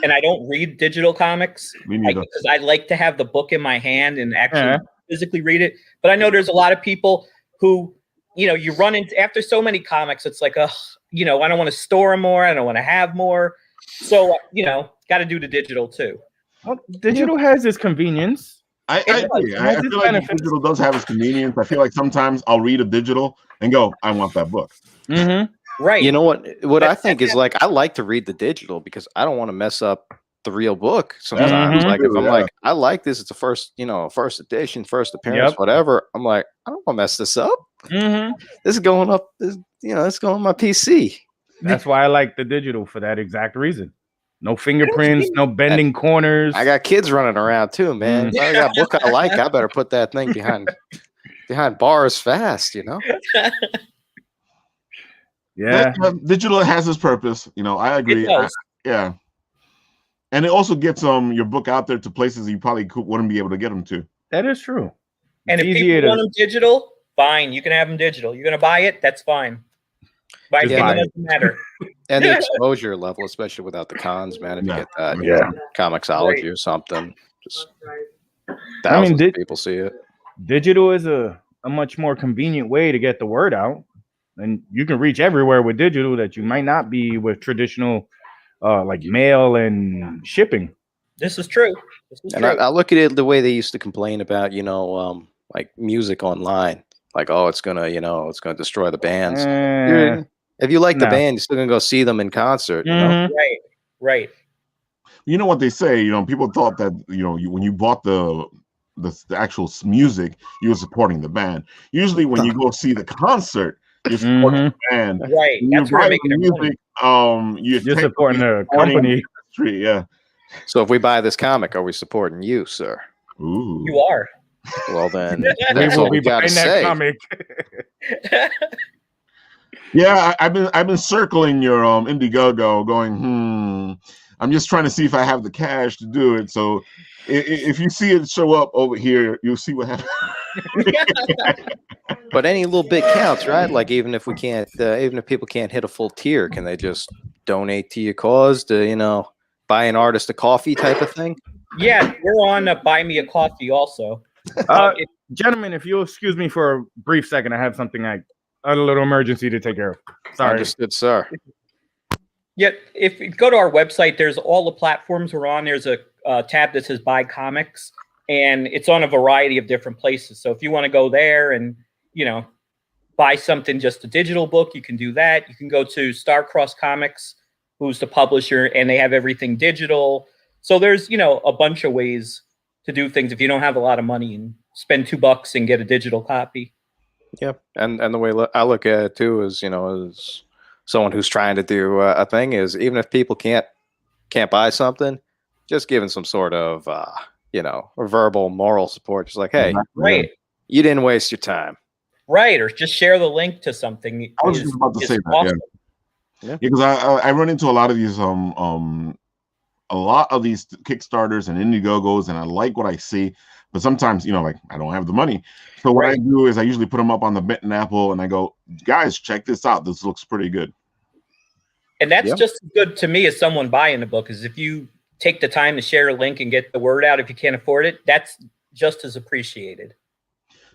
[SPEAKER 4] and I don't read digital comics because I like to have the book in my hand and actually physically read it. But I know there's a lot of people who, you run into, after so many comics, it's like, I don't want to store more. I don't want to have more. So, got to do the digital too.
[SPEAKER 2] Well, digital has its convenience.
[SPEAKER 1] I agree. I feel like digital does have its convenience. I feel like sometimes I'll read a digital and go, I want that book.
[SPEAKER 2] Mm-hmm.
[SPEAKER 4] Right.
[SPEAKER 3] You know what I think is, like, I like to read the digital because I don't want to mess up the real book sometimes. Like, if I'm like, I like this, it's a first edition, first appearance, whatever. I'm like, I don't want to mess this up.
[SPEAKER 2] Mm-hmm.
[SPEAKER 3] This is going up. It's going on my PC.
[SPEAKER 2] That's why I like the digital, for that exact reason. No fingerprints, no bending corners.
[SPEAKER 3] I got kids running around too, man. If I got a book I like, I better put that thing behind bars fast,
[SPEAKER 2] Yeah.
[SPEAKER 1] Digital has its purpose. I agree. Yeah. And it also gets your book out there to places you probably wouldn't be able to get them to.
[SPEAKER 2] That is true.
[SPEAKER 4] And if people want them digital, fine. You can have them digital. You're going to buy it? That's fine. It doesn't matter.
[SPEAKER 3] And the exposure level, especially without the cons, man. If you get that, Comixology or something, just thousands of people see it.
[SPEAKER 2] Digital is a much more convenient way to get the word out. and you can reach everywhere with digital that you might not be with traditional, like mail and shipping.
[SPEAKER 4] This is true. This is
[SPEAKER 3] And
[SPEAKER 4] true.
[SPEAKER 3] I look at it the way they used to complain about, like music online. Like, oh, it's gonna destroy the bands. If you like the band, you're still gonna go see them in concert. You know?
[SPEAKER 4] Right.
[SPEAKER 1] You know what they say? People thought that when you bought the actual music, you were supporting the band. Usually, when you go see the concert, you're supporting the band.
[SPEAKER 4] Right.
[SPEAKER 1] That's where making music.
[SPEAKER 2] You're supporting the company.
[SPEAKER 1] Yeah.
[SPEAKER 3] So if we buy this comic, are we supporting you, sir?
[SPEAKER 1] Ooh.
[SPEAKER 4] You are.
[SPEAKER 3] Well, then
[SPEAKER 2] We
[SPEAKER 3] that's
[SPEAKER 2] will
[SPEAKER 3] all
[SPEAKER 2] be
[SPEAKER 3] we got to
[SPEAKER 2] buying that
[SPEAKER 3] say.
[SPEAKER 2] comic.
[SPEAKER 1] Yeah, I've been circling your Indiegogo, going, I'm just trying to see if I have the cash to do it. So if you see it show up over here, you'll see what happens.
[SPEAKER 3] But any little bit counts, right? Like even if people can't hit a full tier, can they just donate to your cause to buy an artist a coffee type of thing?
[SPEAKER 4] Yeah, we're on Buy Me a Coffee also.
[SPEAKER 2] Gentlemen, if you'll excuse me for a brief second, I have something a little emergency to take care of. Sorry.
[SPEAKER 3] Understood, sir.
[SPEAKER 4] Yeah, if you go to our website, there's all the platforms we're on. There's a tab that says Buy Comics, and it's on a variety of different places. So if you want to go there and buy something, just a digital book, you can do that. You can go to Starcross Comics, who's the publisher, and they have everything digital. So there's a bunch of ways to do things if you don't have a lot of money, and spend $2 and get a digital copy.
[SPEAKER 3] Yeah, and the way I look at it too is as someone who's trying to do a thing is, even if people can't buy something, just giving some sort of verbal moral support, just like, hey,
[SPEAKER 4] right,
[SPEAKER 3] you didn't waste your time,
[SPEAKER 4] right, or just share the link to something.
[SPEAKER 1] I was just about to say that,
[SPEAKER 4] awesome.
[SPEAKER 1] yeah, because I run into a lot of these Kickstarters and Indiegogos, and I like what I see, but sometimes like I don't have the money. So what I do is I usually put them up on the Bitten Apple, and I go, guys, check this out. This looks pretty good.
[SPEAKER 4] And that's just as good to me as someone buying the book, is if you take the time to share a link and get the word out. If you can't afford it, that's just as appreciated.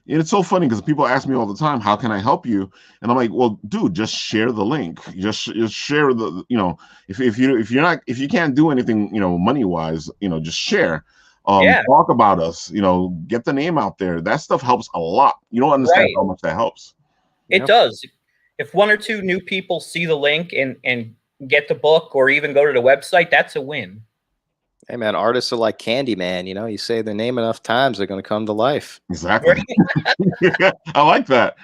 [SPEAKER 1] And it's so funny because people ask me all the time, how can I help you? And I'm like, well, dude, just share the link. Just share the, if you can't do anything, money wise, just share. Talk about us, get the name out there. That stuff helps a lot. You don't understand how much that helps.
[SPEAKER 4] It does. If one or two new people see the link and get the book, or even go to the website, that's a win.
[SPEAKER 3] Hey man, artists are like Candyman. You say their name enough times, they're going to come to life.
[SPEAKER 1] Exactly. I like that.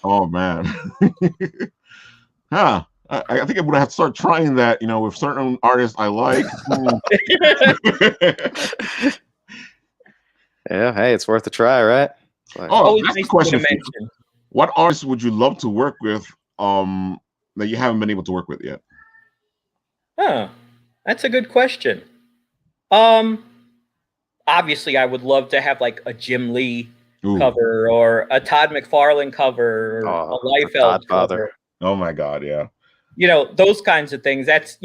[SPEAKER 1] Oh man. Huh. I think I'm gonna have to start trying that, with certain artists I like.
[SPEAKER 3] Yeah, hey, it's worth a try, right?
[SPEAKER 1] That's the question. What artists would you love to work with that you haven't been able to work with yet?
[SPEAKER 4] Huh. That's a good question. Obviously I would love to have like a Jim Lee cover, or a Todd McFarlane cover, or a Liefeld cover.
[SPEAKER 1] Oh my God, yeah.
[SPEAKER 4] Those kinds of things. That's,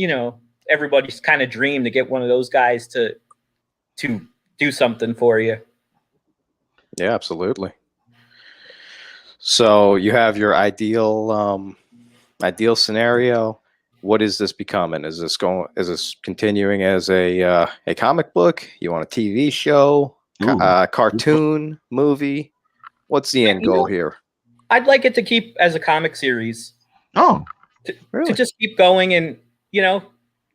[SPEAKER 4] everybody's kind of dream to get one of those guys to do something for you.
[SPEAKER 3] Yeah, absolutely. So you have your ideal scenario. What is this becoming? Is this continuing as a comic book? You want a TV show, cartoon, movie? What's the end goal here?
[SPEAKER 4] I'd like it to keep as a comic series.
[SPEAKER 1] Oh,
[SPEAKER 4] really? To just keep going, and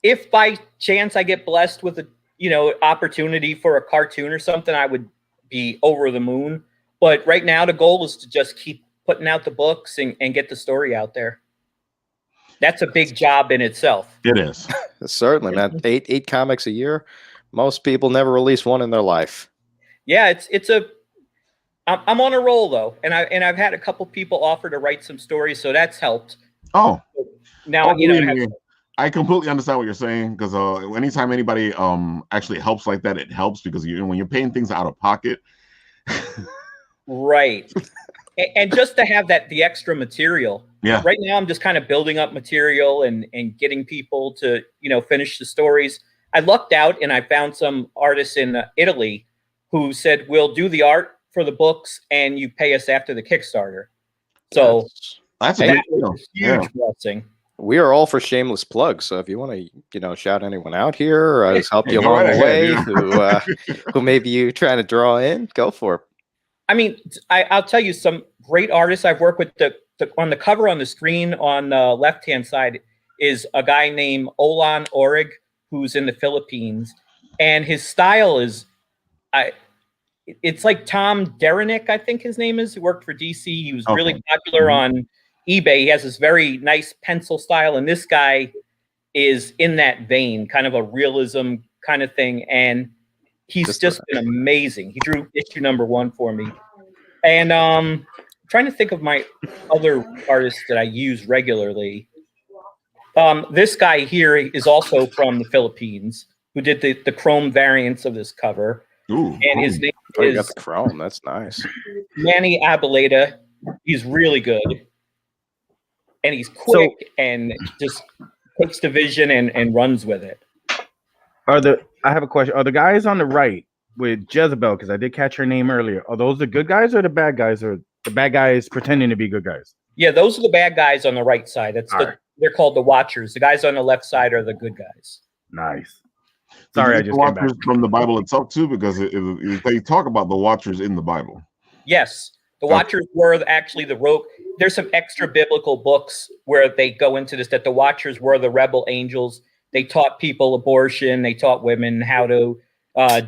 [SPEAKER 4] if by chance I get blessed with a opportunity for a cartoon or something, I would be over the moon. But right now the goal is to just keep putting out the books and get the story out there. That's a big job in itself.
[SPEAKER 1] It is.
[SPEAKER 3] Certainly, man. Eight comics a year. Most people never release one in their life.
[SPEAKER 4] Yeah, I'm on a roll though, and I've had a couple people offer to write some stories, so that's helped.
[SPEAKER 1] Oh,
[SPEAKER 4] now
[SPEAKER 1] I completely understand what you're saying, because anytime anybody actually helps like that, it helps, because when you're paying things out of pocket.
[SPEAKER 4] Right. And just to have the extra material.
[SPEAKER 1] Yeah.
[SPEAKER 4] Right now I'm just kind of building up material and getting people to, finish the stories. I lucked out and I found some artists in Italy who said, we'll do the art for the books, and you pay us after the Kickstarter. So
[SPEAKER 1] that's a
[SPEAKER 4] that
[SPEAKER 1] great deal.
[SPEAKER 4] was a huge blessing.
[SPEAKER 3] We are all for shameless plugs. So if you want to, shout anyone out here, or has helped you
[SPEAKER 1] Go
[SPEAKER 3] along
[SPEAKER 1] right
[SPEAKER 3] the way,
[SPEAKER 1] ahead,
[SPEAKER 3] who maybe you trying to draw in, go for it.
[SPEAKER 4] I mean, I'll tell you some great artists I've worked with. On the cover on the screen on the left-hand side is a guy named Olan Oreg, who's in the Philippines, and his style is, it's like Tom Derenick, I think his name is. He worked for DC. He was really popular on eBay. He has this very nice pencil style, and this guy is in that vein, kind of a realism kind of thing, and he's just been amazing. He drew issue #1 for me. And trying to think of my other artists that I use regularly. This guy here is also from the Philippines, who did the chrome variants of this cover.
[SPEAKER 1] Ooh,
[SPEAKER 4] and his name
[SPEAKER 3] you
[SPEAKER 4] is
[SPEAKER 3] got the chrome. That's nice.
[SPEAKER 4] Manny Abaleta. He's really good. And he's quick and just takes the vision and runs with it.
[SPEAKER 2] I have a question. Are the guys on the right with Jezebel, because I did catch her name earlier, are those the good guys or the bad guys, or the bad guys pretending to be good guys?
[SPEAKER 4] Yeah, those are the bad guys on the right side. They're called the Watchers. The guys on the left side are the good guys.
[SPEAKER 2] Nice. Sorry, I just came back.
[SPEAKER 1] from the Bible itself too, because they talk about the Watchers in the Bible.
[SPEAKER 4] Yes, the Watchers were actually the rogue. There's some extra biblical books where they go into this, that the Watchers were the rebel angels. They taught people abortion. They taught women how to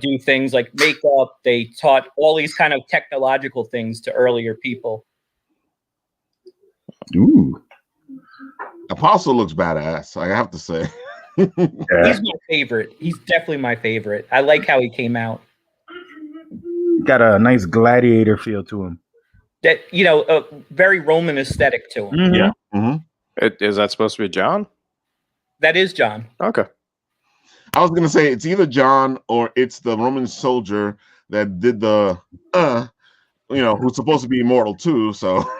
[SPEAKER 4] do things like makeup. They taught all these kind of technological things to earlier people.
[SPEAKER 2] Ooh.
[SPEAKER 1] Apostle looks badass, I have to say.
[SPEAKER 2] Yeah.
[SPEAKER 4] He's my favorite. He's definitely my favorite. I like how he came out.
[SPEAKER 2] Got a nice gladiator feel to him.
[SPEAKER 4] That, a very Roman aesthetic to him.
[SPEAKER 2] Mm-hmm.
[SPEAKER 1] Yeah. Mm-hmm.
[SPEAKER 3] Is that supposed to be John?
[SPEAKER 4] That is John.
[SPEAKER 3] Okay.
[SPEAKER 1] I was gonna say it's either John or it's the Roman soldier that did the who's supposed to be immortal too. So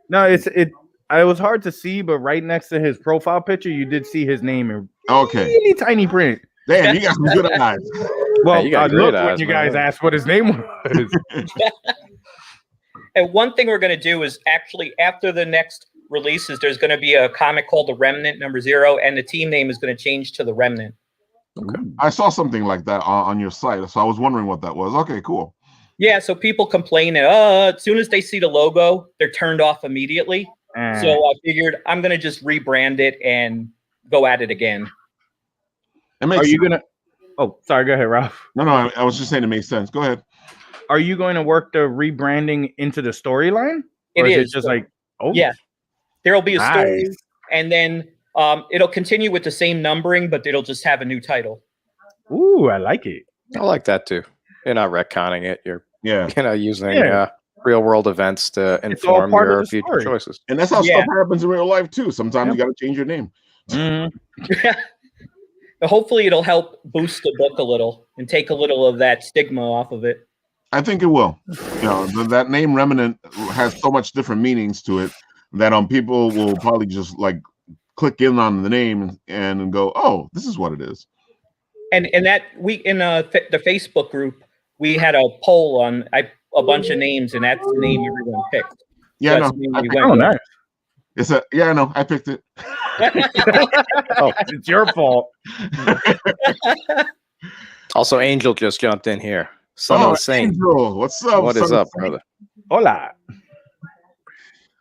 [SPEAKER 2] no, it was hard to see, but right next to his profile picture, you did see his name in really tiny print.
[SPEAKER 1] Damn, you got some good eyes.
[SPEAKER 2] Well,
[SPEAKER 3] you got
[SPEAKER 2] I looked
[SPEAKER 3] eyes,
[SPEAKER 2] when you guys asked what his name was.
[SPEAKER 4] And one thing we're going to do is actually after the next releases, there's going to be a comic called The Remnant #0, and the team name is going to change to The Remnant.
[SPEAKER 3] Okay.
[SPEAKER 1] I saw something like that on your site, so I was wondering what that was. Okay, cool.
[SPEAKER 4] Yeah, so people complain that as soon as they see the logo, they're turned off immediately. So I figured I'm going to just rebrand it and go at it again.
[SPEAKER 2] Are you going to... Oh, sorry, go ahead, Ralph.
[SPEAKER 1] No, I was just saying it makes sense. Go ahead.
[SPEAKER 2] Are you going to work the rebranding into the storyline?
[SPEAKER 4] It is.
[SPEAKER 2] It just like,
[SPEAKER 4] yeah, there'll be a story, and then it'll continue with the same numbering, but it'll just have a new title.
[SPEAKER 2] Ooh, I like it.
[SPEAKER 3] I like that too. You're not retconning it. You're using real world events to inform your future choices.
[SPEAKER 1] And that's how stuff happens in real life too. Sometimes you got to change your name.
[SPEAKER 2] Mm-hmm.
[SPEAKER 4] Hopefully it'll help boost the book a little and take a little of that stigma off of it.
[SPEAKER 1] I think it will. That name Remnant has so much different meanings to it that people will probably just like click in on the name and go, "Oh, this is what it is."
[SPEAKER 4] And that we in the Facebook group, we had a poll on a bunch of names, and that's the name everyone picked.
[SPEAKER 1] Yeah,
[SPEAKER 4] so
[SPEAKER 2] nice.
[SPEAKER 1] It's I know. I picked it.
[SPEAKER 2] It's your fault.
[SPEAKER 3] Also, Angel just jumped in here. Son of the Saint.
[SPEAKER 1] Angel. What's up?
[SPEAKER 3] What is up, brother?
[SPEAKER 2] Hola.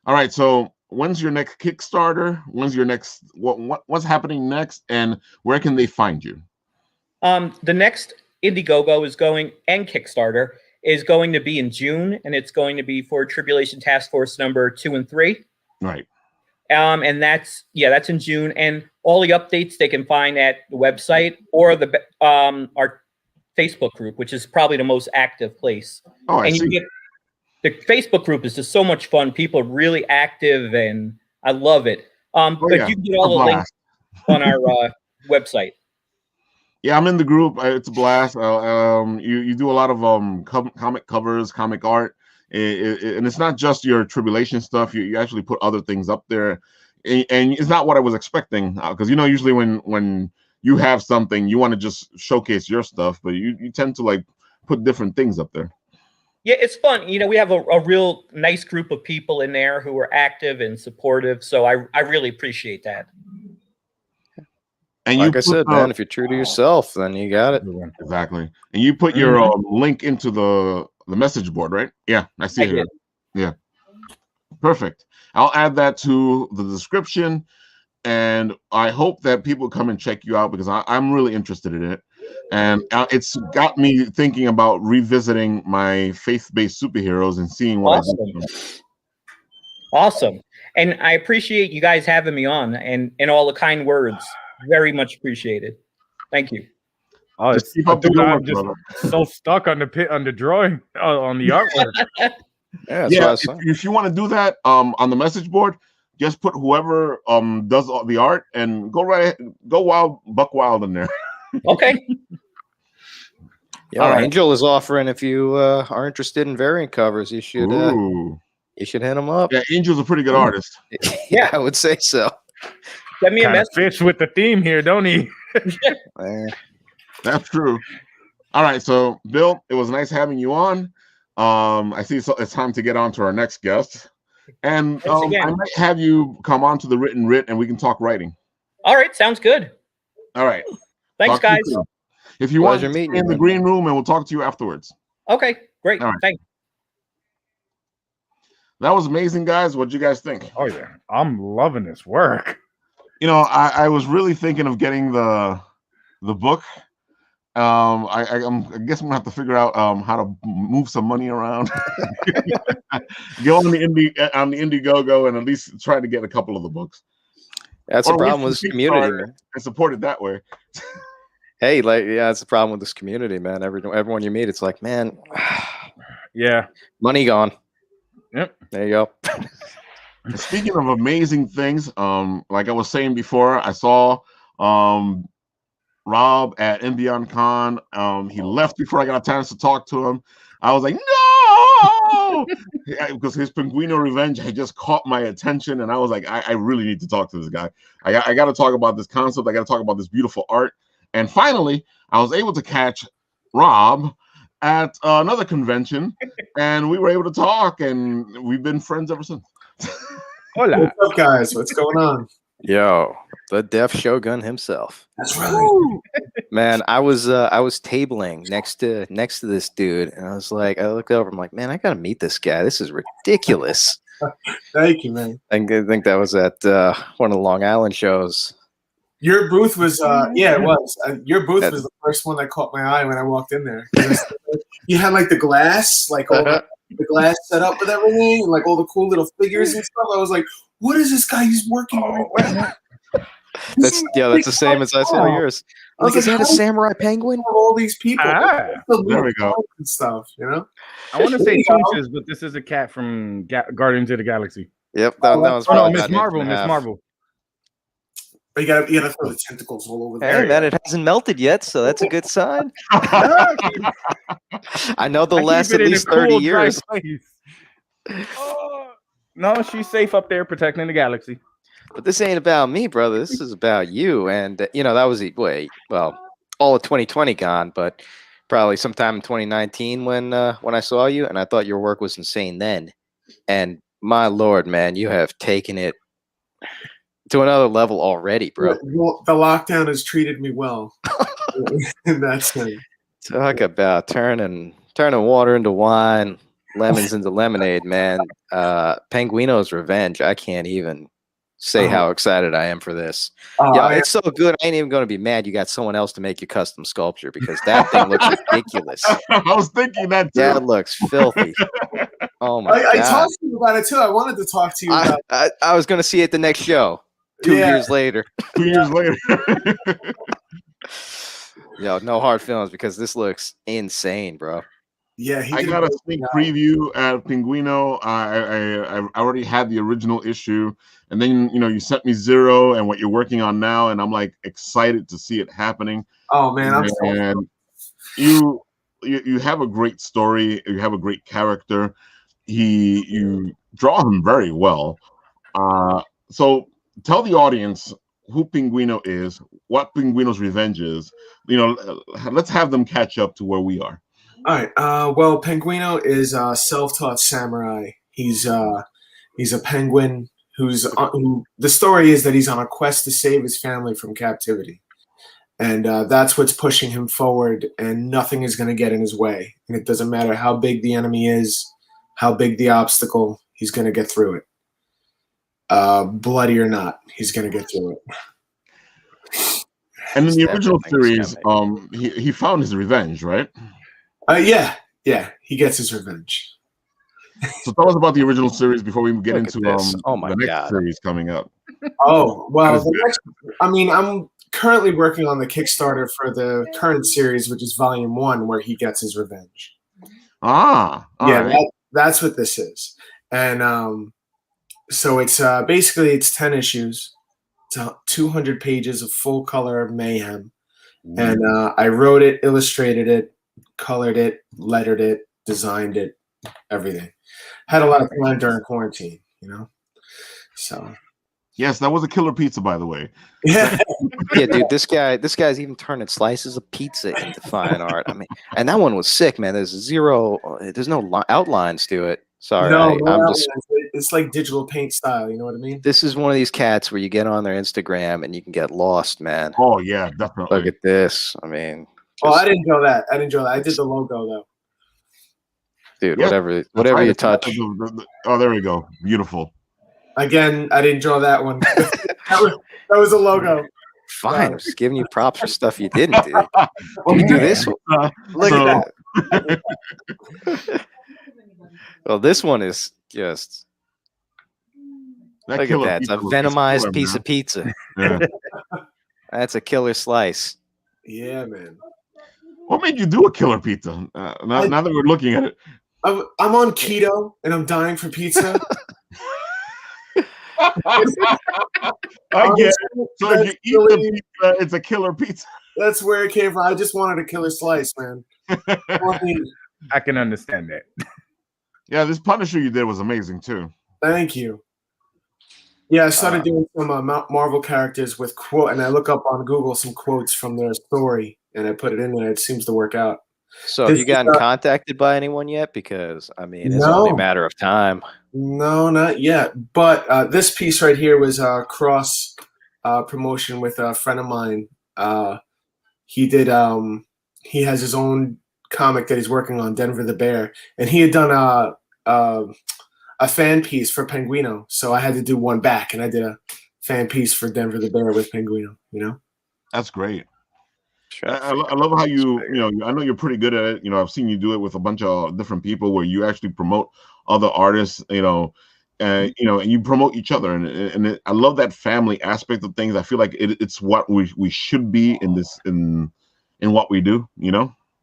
[SPEAKER 1] All right. So, when's your next Kickstarter? When's your next? What's happening next? And where can they find you?
[SPEAKER 4] The next Indiegogo is going, and Kickstarter is going to be in June, and it's going to be for Tribulation Taskforce #2 and 3.
[SPEAKER 1] Right.
[SPEAKER 4] And that's in June, and all the updates they can find at the website or our Facebook group, which is probably the most active place.
[SPEAKER 1] Oh, I see.
[SPEAKER 4] The Facebook group is just so much fun. People are really active, and I love it. But you can get all the links on our website.
[SPEAKER 1] Yeah, I'm in the group. It's a blast. You do a lot of comic covers, comic art, and it's not just your Tribulation stuff. You actually put other things up there, and it's not what I was expecting. Because usually when you have something, you want to just showcase your stuff, but you tend to like put different things up there.
[SPEAKER 4] Yeah, it's fun. You know, we have a real nice group of people in there who are active and supportive. So I really appreciate that.
[SPEAKER 1] And
[SPEAKER 3] like I said, man, if you're true to yourself, then you got it.
[SPEAKER 1] Exactly. And you put your link into the message board, right? Yeah, I see it here. Yeah. Perfect. I'll add that to the description. And I hope that people come and check you out because I'm really interested in it. And it's got me thinking about revisiting my faith-based superheroes and seeing what I do.
[SPEAKER 4] Awesome. And I appreciate you guys having me on and all the kind words. Very much appreciated. Thank you.
[SPEAKER 2] Oh,
[SPEAKER 1] just keep up the good work,
[SPEAKER 2] just so stuck on the drawing on the artwork.
[SPEAKER 1] Yeah, if you want to do that on the message board, just put whoever does all the art and go buck wild in there.
[SPEAKER 4] Okay.
[SPEAKER 3] Yeah, right. Angel is offering if you are interested in variant covers, you should hit him up.
[SPEAKER 1] Yeah, Angel's a pretty good artist.
[SPEAKER 3] Yeah, I would say so.
[SPEAKER 4] Send me a message.
[SPEAKER 2] Fits with the theme here, don't he?
[SPEAKER 1] That's true. All right, so Bill, it was nice having you on. I see it's time to get on to our next guest. And I might have you come on to the Written Writ and we can talk writing.
[SPEAKER 4] All right, sounds good.
[SPEAKER 1] All right.
[SPEAKER 4] Thanks, guys.
[SPEAKER 1] If you want to stay in the green room and we'll talk to you afterwards.
[SPEAKER 4] Okay, great.
[SPEAKER 1] All right.
[SPEAKER 4] Thanks.
[SPEAKER 1] That was amazing, guys. What do you guys think?
[SPEAKER 2] Oh, yeah. I'm loving this work.
[SPEAKER 1] You know, I was really thinking of getting the book. I guess I'm gonna have to figure out how to move some money around. Go on the Indiegogo and at least try to get a couple of the books.
[SPEAKER 3] That's the problem with this community.
[SPEAKER 1] And support it that way.
[SPEAKER 3] Hey, that's the problem with this community, man. Everyone you meet, it's like, man,
[SPEAKER 2] yeah,
[SPEAKER 3] money gone.
[SPEAKER 2] Yep.
[SPEAKER 3] There you go.
[SPEAKER 1] Speaking of amazing things, like I was saying before, I saw Raupp at Beyond Con. He left before I got a chance to talk to him. I was like, no, because his Penguino revenge had just caught my attention, and I was like, I really need to talk to this guy. I got to talk about this concept. I got to talk about this beautiful art. And finally, I was able to catch Raupp at another convention, and we were able to talk, and we've been friends ever since.
[SPEAKER 5] Hola. What's up, guys? What's going on?
[SPEAKER 3] Yo, the Deaf Shogun himself.
[SPEAKER 5] That's right.
[SPEAKER 3] Man, I was tabling next to this dude, and I looked over. I'm like, man, I gotta meet this guy. This is ridiculous.
[SPEAKER 5] Thank you, man.
[SPEAKER 3] I think that was at one of the Long Island shows.
[SPEAKER 5] Your booth was, yeah, it was. Your booth was the first one that caught my eye when I walked in there. You had like the glass, like all the glass set up with everything, and like all the cool little figures and stuff. I was like, what is this guy? He's working right now.
[SPEAKER 3] That's the same as I saw yours. Like, is that a samurai penguin?
[SPEAKER 5] All these people.
[SPEAKER 1] There we go.
[SPEAKER 5] And stuff, you know.
[SPEAKER 2] I want to say Toonses, but this is a cat from Guardians of the Galaxy.
[SPEAKER 3] Yep, that was.
[SPEAKER 2] Oh no, Miss Marvel. Miss Marvel.
[SPEAKER 5] But you gotta throw the tentacles all over there.
[SPEAKER 3] Hey man, it hasn't melted yet, so that's a good sign. I know they'll last at least 30 years.
[SPEAKER 2] No, she's safe up there protecting the galaxy.
[SPEAKER 3] But this ain't about me, brother. This is about you. And that was all of 2020 gone, but probably sometime in 2019 when I saw you, and I thought your work was insane then. And my lord, man, you have taken it to another level already, bro.
[SPEAKER 5] The lockdown has treated me well. In that sense.
[SPEAKER 3] Talk about turning water into wine, lemons into lemonade, man. Penguino's Revenge. I can't even say how excited I am for this. It's so good. I ain't even going to be mad you got someone else to make your custom sculpture because that thing looks ridiculous.
[SPEAKER 1] I was thinking that too.
[SPEAKER 3] That looks filthy. Oh my God.
[SPEAKER 5] I talked to you about it too. I wanted to talk to you about it.
[SPEAKER 3] I was going to see it the next show. 2 years later.
[SPEAKER 1] 2 years later.
[SPEAKER 3] Yo, no hard feelings because this looks insane, bro.
[SPEAKER 5] Yeah,
[SPEAKER 1] I got a sneak preview at Penguino. I already had the original issue, and then you sent me Zero and what you're working on now, and I'm like excited to see it happening.
[SPEAKER 5] Oh man,
[SPEAKER 1] and you have a great story. You have a great character. You draw him very well. So tell the audience who Penguino is, what Penguino's Revenge is. Let's have them catch up to where we are.
[SPEAKER 5] All right. Well, Penguino is a self-taught samurai. He's a penguin who the story is that he's on a quest to save his family from captivity, and that's what's pushing him forward. And nothing is going to get in his way. And it doesn't matter how big the enemy is, how big the obstacle. He's going to get through it. Bloody or not, he's going to get through it.
[SPEAKER 1] And in the original series, he found his revenge, right?
[SPEAKER 5] Yeah, he gets his revenge.
[SPEAKER 1] So tell us about the original series before we get into
[SPEAKER 3] the
[SPEAKER 1] next series coming up.
[SPEAKER 5] Oh, well, I'm currently working on the Kickstarter for the current series, which is Volume 1, where he gets his revenge. That's what this is. And so it's basically it's 10 issues. It's 200 pages of full color mayhem. And I wrote it, illustrated it, colored it, lettered it, designed it, everything. Had a lot of time during quarantine, So
[SPEAKER 1] yes, that was a killer pizza, by the way.
[SPEAKER 5] Yeah,
[SPEAKER 3] dude, this guy's even turning slices of pizza into fine art. I mean, and that one was sick, man. There's no outlines to it. Sorry,
[SPEAKER 5] it's like digital paint style. You know what I mean?
[SPEAKER 3] This is one of these cats where you get on their Instagram and you can get lost, man.
[SPEAKER 1] Oh yeah, definitely.
[SPEAKER 3] Look at this. I mean,
[SPEAKER 5] I didn't know that. I did the logo though.
[SPEAKER 3] Dude, whatever you touch.
[SPEAKER 1] Oh, there we go. Beautiful.
[SPEAKER 5] Again, I didn't draw that one. that was a logo.
[SPEAKER 3] Fine, I'm just giving you props for stuff you didn't do. Can you do this one? Look at that. Well, this one is just. Look at that. It's a venomized piece of pizza.
[SPEAKER 1] Yeah.
[SPEAKER 3] That's a killer slice.
[SPEAKER 5] Yeah, man.
[SPEAKER 1] What made you do a killer pizza? Now that we're looking at it.
[SPEAKER 5] I'm on keto and I'm dying for pizza.
[SPEAKER 1] I get it. So if you eat the pizza, it's a killer pizza.
[SPEAKER 5] That's where it came from. I just wanted a killer slice, man.
[SPEAKER 2] I can understand that.
[SPEAKER 1] Yeah, this Punisher you did was amazing too.
[SPEAKER 5] Thank you. Yeah, I started doing some Marvel characters with quote, and I look up on Google some quotes from their story, and I put it in there. It seems to work out.
[SPEAKER 3] So have you gotten contacted by anyone yet? Because, I mean, it's only a matter of time.
[SPEAKER 5] No, not yet. But this piece right here was a cross promotion with a friend of mine. He has his own comic that he's working on, Denver the Bear. And he had done a fan piece for Penguino. So I had to do one back, and I did a fan piece for Denver the Bear with Penguino,
[SPEAKER 1] That's great.
[SPEAKER 3] Sure.
[SPEAKER 1] I love how I know you're pretty good at it. I've seen you do it with a bunch of different people where you actually promote other artists, and you promote each other. And I love that family aspect of things. I feel like it's what we should be in what we do,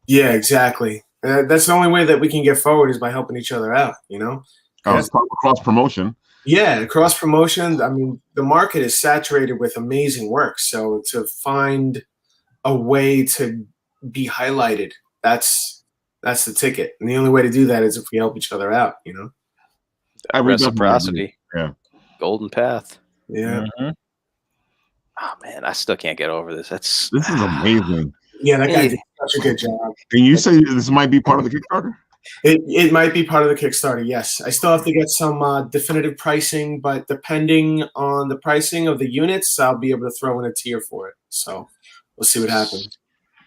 [SPEAKER 5] Yeah, exactly. That's the only way that we can get forward is by helping each other out,
[SPEAKER 1] Cross promotion.
[SPEAKER 5] Yeah, cross promotion. I mean, the market is saturated with amazing work. So to find a way to be highlighted, that's the ticket. And the only way to do that is if we help each other out,
[SPEAKER 3] Reciprocity.
[SPEAKER 1] Yeah.
[SPEAKER 3] Golden path.
[SPEAKER 5] Yeah.
[SPEAKER 2] Mm-hmm.
[SPEAKER 3] Oh man, I still can't get over this.
[SPEAKER 1] This is amazing.
[SPEAKER 5] Yeah, that guy did such a good job.
[SPEAKER 1] Can you say this might be part of the Kickstarter?
[SPEAKER 5] It might be part of the Kickstarter, yes. I still have to get some definitive pricing, but depending on the pricing of the units, I'll be able to throw in a tier for it. So we'll see what happens.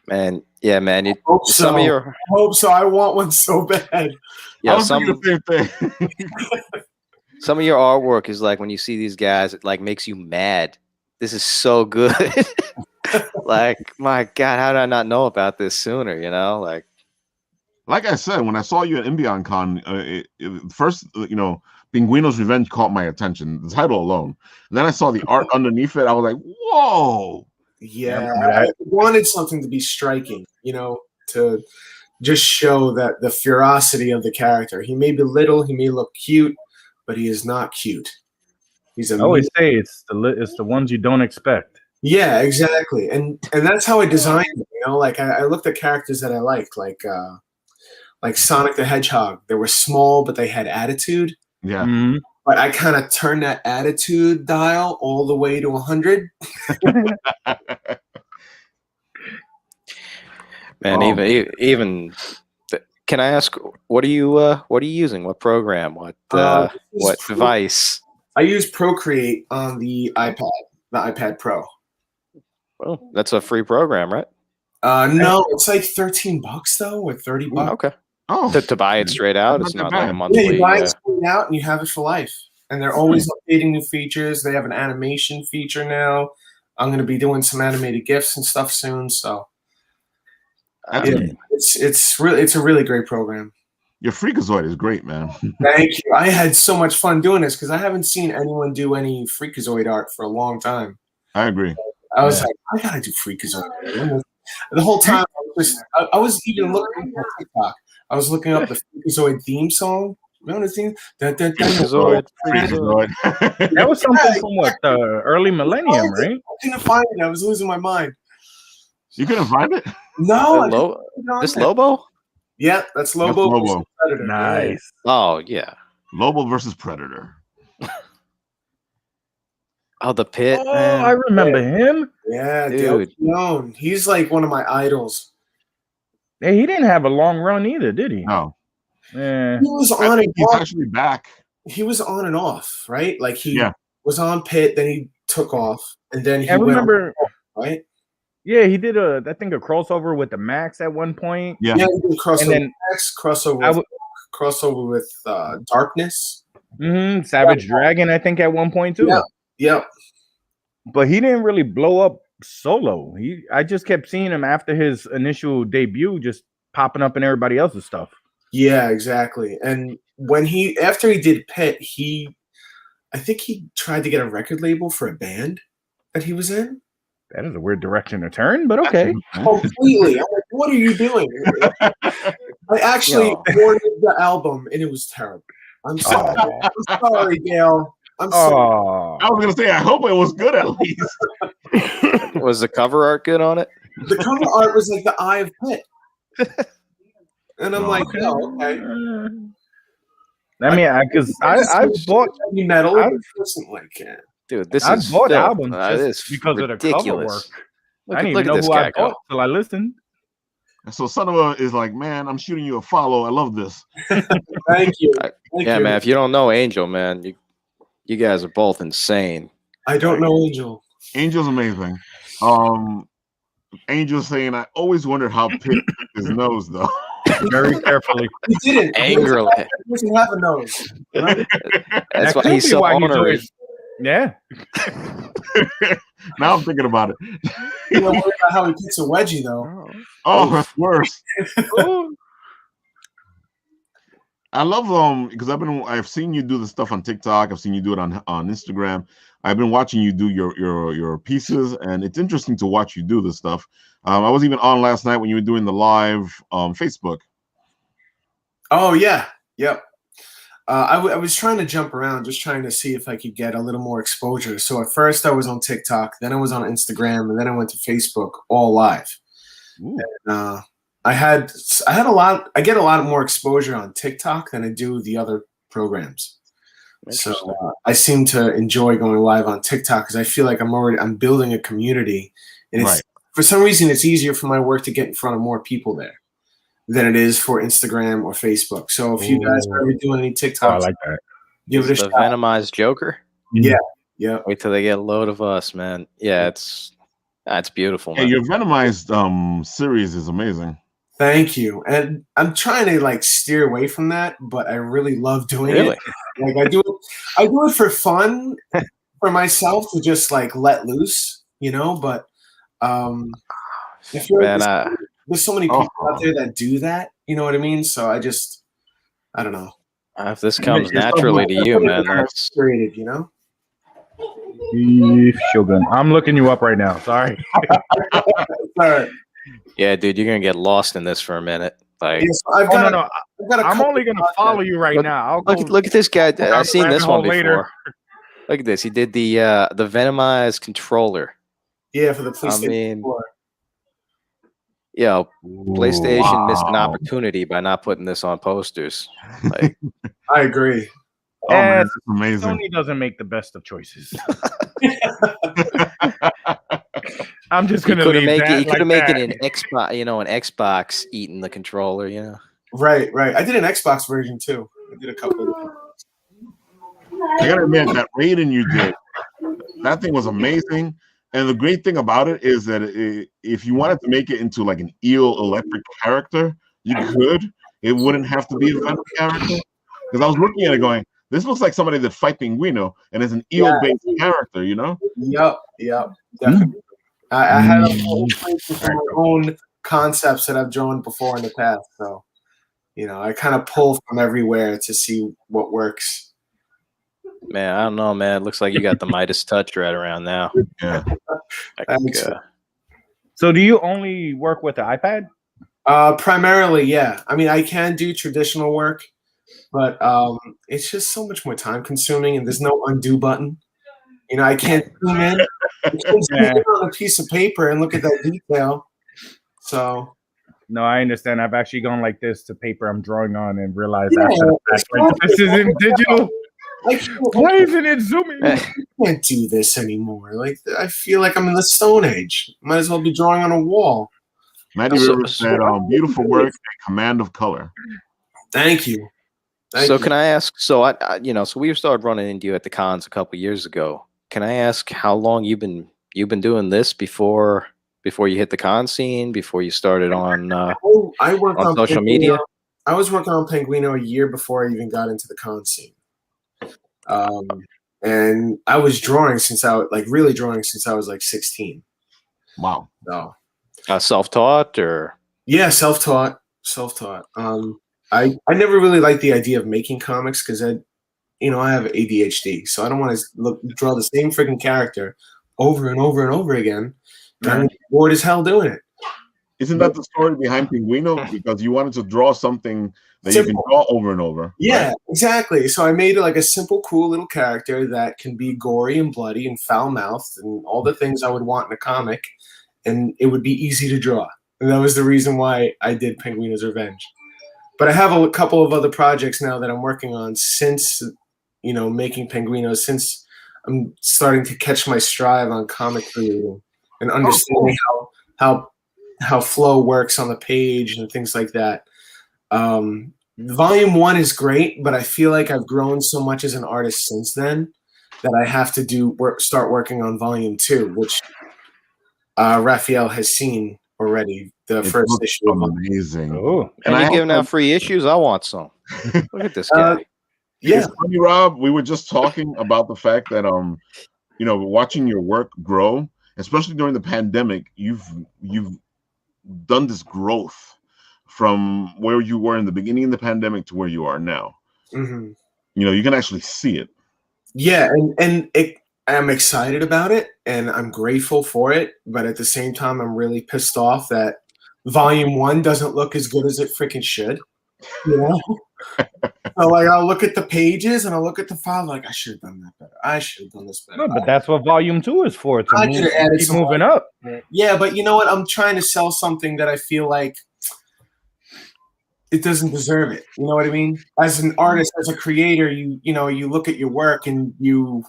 [SPEAKER 3] Man, yeah, man.
[SPEAKER 5] I hope so. I want one so bad.
[SPEAKER 3] Yeah,
[SPEAKER 1] some
[SPEAKER 3] of your artwork is like when you see these guys, it like makes you mad. This is so good. Like, my God, how did I not know about this sooner?
[SPEAKER 1] Like I said, when I saw you at Imbion Con, first, Penguino's Revenge caught my attention, the title alone. And then I saw the art underneath it. I was like, whoa.
[SPEAKER 5] Yeah, I wanted something to be striking, to just show that the ferocity of the character. He may be little, he may look cute, but he is not cute. He's
[SPEAKER 2] I always say it's the ones you don't expect.
[SPEAKER 5] Yeah, exactly. And that's how I designed it, Like I looked at characters that I liked, like Sonic the Hedgehog. They were small, but they had attitude.
[SPEAKER 1] Yeah.
[SPEAKER 2] Mm-hmm.
[SPEAKER 5] But I kind of turned that attitude dial all the way to 100.
[SPEAKER 3] Man, even Can I ask, what are you using? What program? What device?
[SPEAKER 5] I use Procreate on the iPad Pro.
[SPEAKER 3] Well, that's a free program, right?
[SPEAKER 5] No, it's like $13 though, or $30.
[SPEAKER 3] Okay.
[SPEAKER 1] Oh,
[SPEAKER 3] To buy it straight out, it's not like a
[SPEAKER 5] Yeah,
[SPEAKER 3] monthly.
[SPEAKER 5] you buy it straight out and you have it for life. And they're always updating new features. They have an animation feature now. I'm going to be doing some animated GIFs and stuff soon. So it's a really great program.
[SPEAKER 1] your Freakazoid is great, man.
[SPEAKER 5] Thank you. I had so much fun doing this because I haven't seen anyone do any Freakazoid art for a long time.
[SPEAKER 1] I agree.
[SPEAKER 5] I was like, I gotta do Freakazoid. The whole time I was even looking at TikTok. I was looking up the Freakazoid theme song. Remember the theme?
[SPEAKER 3] Freakazoid.
[SPEAKER 2] That was something from what, the early millennium, right?
[SPEAKER 5] I couldn't find it. I was losing my mind.
[SPEAKER 1] You couldn't find it?
[SPEAKER 5] No.
[SPEAKER 3] This Lobo?
[SPEAKER 5] Yeah, that's Lobo.
[SPEAKER 1] That's Lobo.
[SPEAKER 5] Predator.
[SPEAKER 2] Nice.
[SPEAKER 3] Oh yeah.
[SPEAKER 1] Lobo versus Predator.
[SPEAKER 3] Oh, the Pit.
[SPEAKER 2] Oh,
[SPEAKER 3] Man.
[SPEAKER 2] I remember him.
[SPEAKER 5] Yeah,
[SPEAKER 3] Dude.
[SPEAKER 5] dude. He's like one of my idols.
[SPEAKER 2] Hey, he didn't have a long run either, did he?
[SPEAKER 1] No.
[SPEAKER 2] Yeah.
[SPEAKER 5] He was
[SPEAKER 1] I
[SPEAKER 5] on
[SPEAKER 1] think
[SPEAKER 5] and
[SPEAKER 1] he's
[SPEAKER 5] off.
[SPEAKER 1] actually back.
[SPEAKER 5] He was on and off, right? Like he
[SPEAKER 1] Yeah.
[SPEAKER 5] was on Pit, then he took off, and then he
[SPEAKER 2] I
[SPEAKER 5] went
[SPEAKER 2] remember.
[SPEAKER 5] off, right?
[SPEAKER 2] Yeah, he did a crossover with the Max at one point.
[SPEAKER 1] Yeah.
[SPEAKER 5] Yeah, he did crossover.
[SPEAKER 2] And then
[SPEAKER 5] crossover with Darkness.
[SPEAKER 2] Savage Dragon, I think, at one point too.
[SPEAKER 5] Yeah. Yep.
[SPEAKER 2] But he didn't really blow up solo. I just kept seeing him after his initial debut, just popping up in everybody else's stuff.
[SPEAKER 5] Yeah, exactly. And after he did Pit, I think he tried to get a record label for a band that he was in.
[SPEAKER 2] That is a weird direction to turn, but okay.
[SPEAKER 5] Completely. I'm like, what are you doing? I actually ordered the album and it was terrible. I'm sorry. I'm sorry, Gail. I'm sorry.
[SPEAKER 1] I was gonna say, I hope it was good at least.
[SPEAKER 3] Was the cover art good on it?
[SPEAKER 5] The cover art was like the Eye of Pit. And I'm like, no, okay.
[SPEAKER 2] I mean, because I've bought
[SPEAKER 5] heavy metal. Listen, like,
[SPEAKER 3] dude, this
[SPEAKER 2] I've
[SPEAKER 3] is
[SPEAKER 2] bought
[SPEAKER 3] filth.
[SPEAKER 2] albums just because of the cover work. I didn't even know who I bought till I listened.
[SPEAKER 1] So Sonova is like, man, I'm shooting you a follow. I love this.
[SPEAKER 5] Thank you.
[SPEAKER 3] Man, if you don't know Angel, man, you guys are both insane.
[SPEAKER 5] I don't know Angel.
[SPEAKER 1] Angel's amazing. Angel's saying, I always wondered how Pit picked his nose, though.
[SPEAKER 2] Very carefully.
[SPEAKER 5] He didn't.
[SPEAKER 3] Angrily.
[SPEAKER 5] He doesn't have a nose. Right?
[SPEAKER 3] That's why he's so honorary.
[SPEAKER 2] Yeah.
[SPEAKER 1] Now I'm thinking about it.
[SPEAKER 5] You know, worry about how he picks a wedgie, though.
[SPEAKER 1] Oh, that's worse. I love because I've seen you do the stuff on TikTok. I've seen you do it on Instagram. I've been watching you do your pieces, and it's interesting to watch you do this stuff. I was even on last night when you were doing the live Facebook.
[SPEAKER 5] Oh yeah, yep. I was trying to jump around, just trying to see if I could get a little more exposure. So at first I was on TikTok, then I was on Instagram, and then I went to Facebook, all live. And, I get a lot more exposure on TikTok than I do the other programs. So I seem to enjoy going live on TikTok because I feel like I'm building a community, and it's for some reason it's easier for my work to get in front of more people there than it is for Instagram or Facebook. So if you guys are ever doing any TikToks,
[SPEAKER 2] I like that.
[SPEAKER 5] Give it a shot.
[SPEAKER 3] The Venomized Joker.
[SPEAKER 5] Yeah.
[SPEAKER 3] Wait till they get a load of us, man. Yeah, that's beautiful. Man.
[SPEAKER 1] Yeah, your Venomized series is amazing.
[SPEAKER 5] Thank you. And I'm trying to steer away from that, but I really love doing it. Like I do it for fun, for myself to just let loose, but I feel like there's so many people out there that do that, you know what I mean? So I don't know.
[SPEAKER 3] If this comes naturally to you, man, that's
[SPEAKER 5] created, you know?
[SPEAKER 2] Shogun. I'm looking you up right now. Sorry.
[SPEAKER 5] Sorry.
[SPEAKER 3] Yeah, dude, you're gonna get lost in this for a minute. I'm
[SPEAKER 2] only gonna follow you right now.
[SPEAKER 3] Look at this guy. I've seen this one before.
[SPEAKER 2] Later.
[SPEAKER 3] Look at this. He did the Venomized controller.
[SPEAKER 5] Yeah, for the PlayStation 4.
[SPEAKER 3] Yeah, PlayStation missed an opportunity by not putting this on posters.
[SPEAKER 5] I agree.
[SPEAKER 1] Oh man, that's amazing.
[SPEAKER 2] Sony doesn't make the best of choices. I'm just gonna leave that.
[SPEAKER 3] You could have made it an Xbox, an Xbox eating the controller,
[SPEAKER 5] Right. I did an Xbox version too. I did a couple of them.
[SPEAKER 1] I gotta admit that rating you did, that thing was amazing. And the great thing about it is that if you wanted to make it into like an eel electric character, you could. It wouldn't have to be a Venom character. Because I was looking at it going, this looks like somebody that fight Penguino and is an eel-based character, you know?
[SPEAKER 5] Yep, definitely. I had a whole bunch of my own concepts that I've drawn before in the past, so I kind of pull from everywhere to see what works.
[SPEAKER 3] Man, I don't know, man. It looks like you got the Midas touch right around now.
[SPEAKER 1] Yeah.
[SPEAKER 2] So do you only work with the iPad?
[SPEAKER 5] Primarily, yeah. I mean, I can do traditional work, but it's just so much more time consuming, and there's no undo button. I can't zoom in. I can't zoom in on a piece of paper and look at that detail. So.
[SPEAKER 2] No, I understand. I've actually gone like this to paper I'm drawing on and realized after the fact, like, this isn't digital. Why isn't it zooming?
[SPEAKER 5] I can't do this anymore. Like, I feel like I'm in the Stone Age. Might as well be drawing on a wall.
[SPEAKER 1] Matty Rivers said, beautiful work and command of color.
[SPEAKER 5] Thank you.
[SPEAKER 3] Can I ask? So so we started running into you at the cons a couple years ago. Can I ask how long you've been doing this before you hit the con scene? Before you started on
[SPEAKER 5] I worked on
[SPEAKER 3] social media?
[SPEAKER 5] I was working on Penguino a year before I even got into the con scene. And I was drawing since I was like 16.
[SPEAKER 1] Wow.
[SPEAKER 5] So,
[SPEAKER 3] self-taught or? Yeah,
[SPEAKER 5] self-taught. I never really liked the idea of making comics because I have ADHD, so I don't want to draw the same freaking character over and over and over again. And I'm bored as hell doing it.
[SPEAKER 1] Isn't that the story behind Penguino? Because you wanted to draw something that you can draw over and over.
[SPEAKER 5] Yeah,
[SPEAKER 1] right?
[SPEAKER 5] Exactly. So I made like a simple, cool little character that can be gory and bloody and foul-mouthed and all the things I would want in a comic, and it would be easy to draw. And that was the reason why I did Penguino's Revenge. But I have a couple of other projects now that I'm working on since, making Penguino, since I'm starting to catch my stride on comic creating and understanding how flow works on the page and things like that. Volume 1 is great, but I feel like I've grown so much as an artist since then that I have to start working on Volume 2, which Raphael has seen already. The first issue.
[SPEAKER 1] Amazing.
[SPEAKER 3] Oh, and you're giving out free issues? I want some. Look at this guy.
[SPEAKER 1] Yeah, it's funny, Rob. We were just talking about the fact that watching your work grow, especially during the pandemic, you've done this growth from where you were in the beginning of the pandemic to where you are now.
[SPEAKER 5] Mm-hmm.
[SPEAKER 1] You can actually see it.
[SPEAKER 5] Yeah, and I'm excited about it, and I'm grateful for it. But at the same time, I'm really pissed off that Volume 1 doesn't look as good as it freaking should. So like I'll look at the pages and I'll look at the file like I should have done that better. I should have done this better.
[SPEAKER 2] No, but that's what Volume 2 is for. Keep moving up.
[SPEAKER 5] Yeah, but you know what? I'm trying to sell something that I feel like it doesn't deserve it. You know what I mean? As an artist, as a creator, you look at your work and you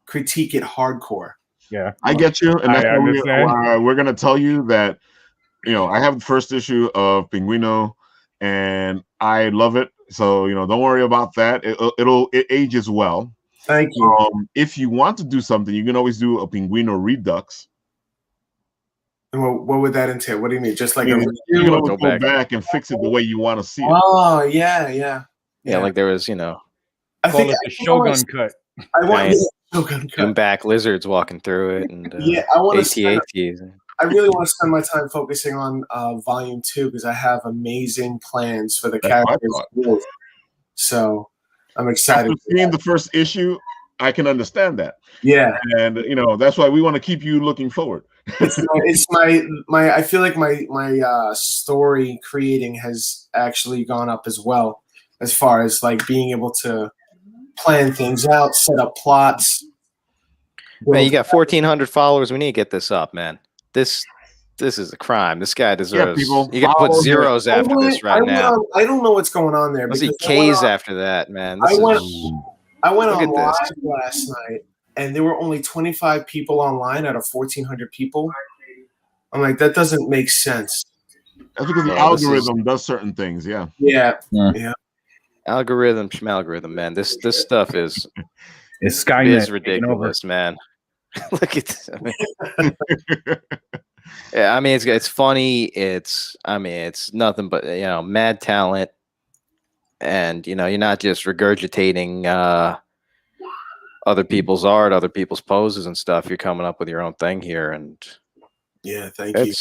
[SPEAKER 5] critique it hardcore.
[SPEAKER 2] Yeah,
[SPEAKER 1] I get you, and that's why we're gonna tell you that. I have the first issue of Penguino, and I love it. So don't worry about that. It ages well.
[SPEAKER 5] Thank you.
[SPEAKER 1] If you want to do something, you can always do a Penguino redux.
[SPEAKER 5] And what would that entail? What do you mean? Just like
[SPEAKER 1] you can always go back and fix it the way you want to see it.
[SPEAKER 5] Oh yeah.
[SPEAKER 3] Like there was,
[SPEAKER 5] I think
[SPEAKER 2] the Shogun cut.
[SPEAKER 5] I want Shogun cut.
[SPEAKER 3] And back lizards walking through it, and
[SPEAKER 5] I want
[SPEAKER 3] to.
[SPEAKER 5] I really want to spend my time focusing on Volume 2 because I have amazing plans for the characters. So I'm excited.
[SPEAKER 1] After seeing the first issue, I can understand that.
[SPEAKER 5] Yeah,
[SPEAKER 1] and that's why we want to keep you looking forward.
[SPEAKER 5] it's my. I feel like my story creating has actually gone up as well, as far as like being able to plan things out, set up plots.
[SPEAKER 3] Man, you got 1,400 followers. We need to get this up, man. This is a crime. This guy deserves. You got to put zeros after this right now.
[SPEAKER 5] I don't know what's going on there.
[SPEAKER 3] Let's see K's after that, man.
[SPEAKER 5] I went on live last night, and there were only 25 people online out of 1,400 people. I'm like, that doesn't make sense.
[SPEAKER 1] That's because the
[SPEAKER 3] Yeah, this
[SPEAKER 1] algorithm does certain things. Yeah.
[SPEAKER 5] Yeah.
[SPEAKER 2] Yeah.
[SPEAKER 5] Yeah.
[SPEAKER 3] Algorithm, schmalgorithm, man. This stuff is
[SPEAKER 2] Skynet taking over.
[SPEAKER 3] ridiculous, man. Look at this. Yeah, I mean it's funny. It's nothing but mad talent, and you're not just regurgitating other people's art, other people's poses and stuff. You're coming up with your own thing here, and
[SPEAKER 5] Yeah. Thank you.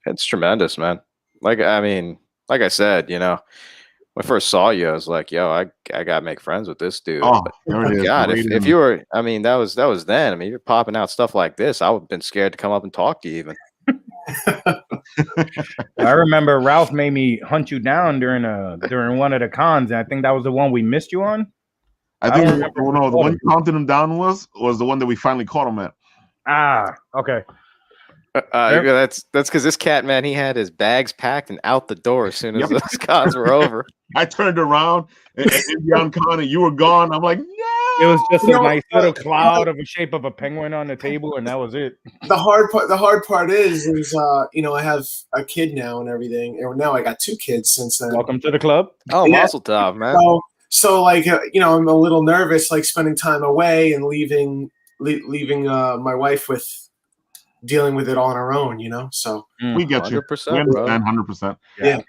[SPEAKER 3] it's tremendous, man. Like I said, when I first saw you, I was like, yo, I gotta make friends with this dude.
[SPEAKER 1] Oh,
[SPEAKER 3] But,
[SPEAKER 1] there it is.
[SPEAKER 3] God, if you were, that was then. I mean, you're popping out stuff like this. I would have been scared to come up and talk to you even.
[SPEAKER 2] I remember Ralph made me hunt you down during one of the cons, and I think that was the one we missed you on.
[SPEAKER 1] I think the one you counted him down was the one that we finally caught him at.
[SPEAKER 2] Ah, okay.
[SPEAKER 3] That's because this cat, man, he had his bags packed and out the door as soon as those cons were over.
[SPEAKER 1] I turned around and Indian Con and you were gone. I'm like,
[SPEAKER 2] It was just a nice little cloud of a shape of a penguin on the table, and that was it.
[SPEAKER 5] The hard part is I have a kid now and everything, and now I got 2 kids since then.
[SPEAKER 2] Welcome to the club.
[SPEAKER 3] Oh, Mazel Tov, man.
[SPEAKER 5] So like I'm a little nervous, like spending time away and leaving my wife with dealing with it all on her own, So
[SPEAKER 1] we get you.
[SPEAKER 3] 100%,
[SPEAKER 1] we understand 100%.
[SPEAKER 5] Yeah.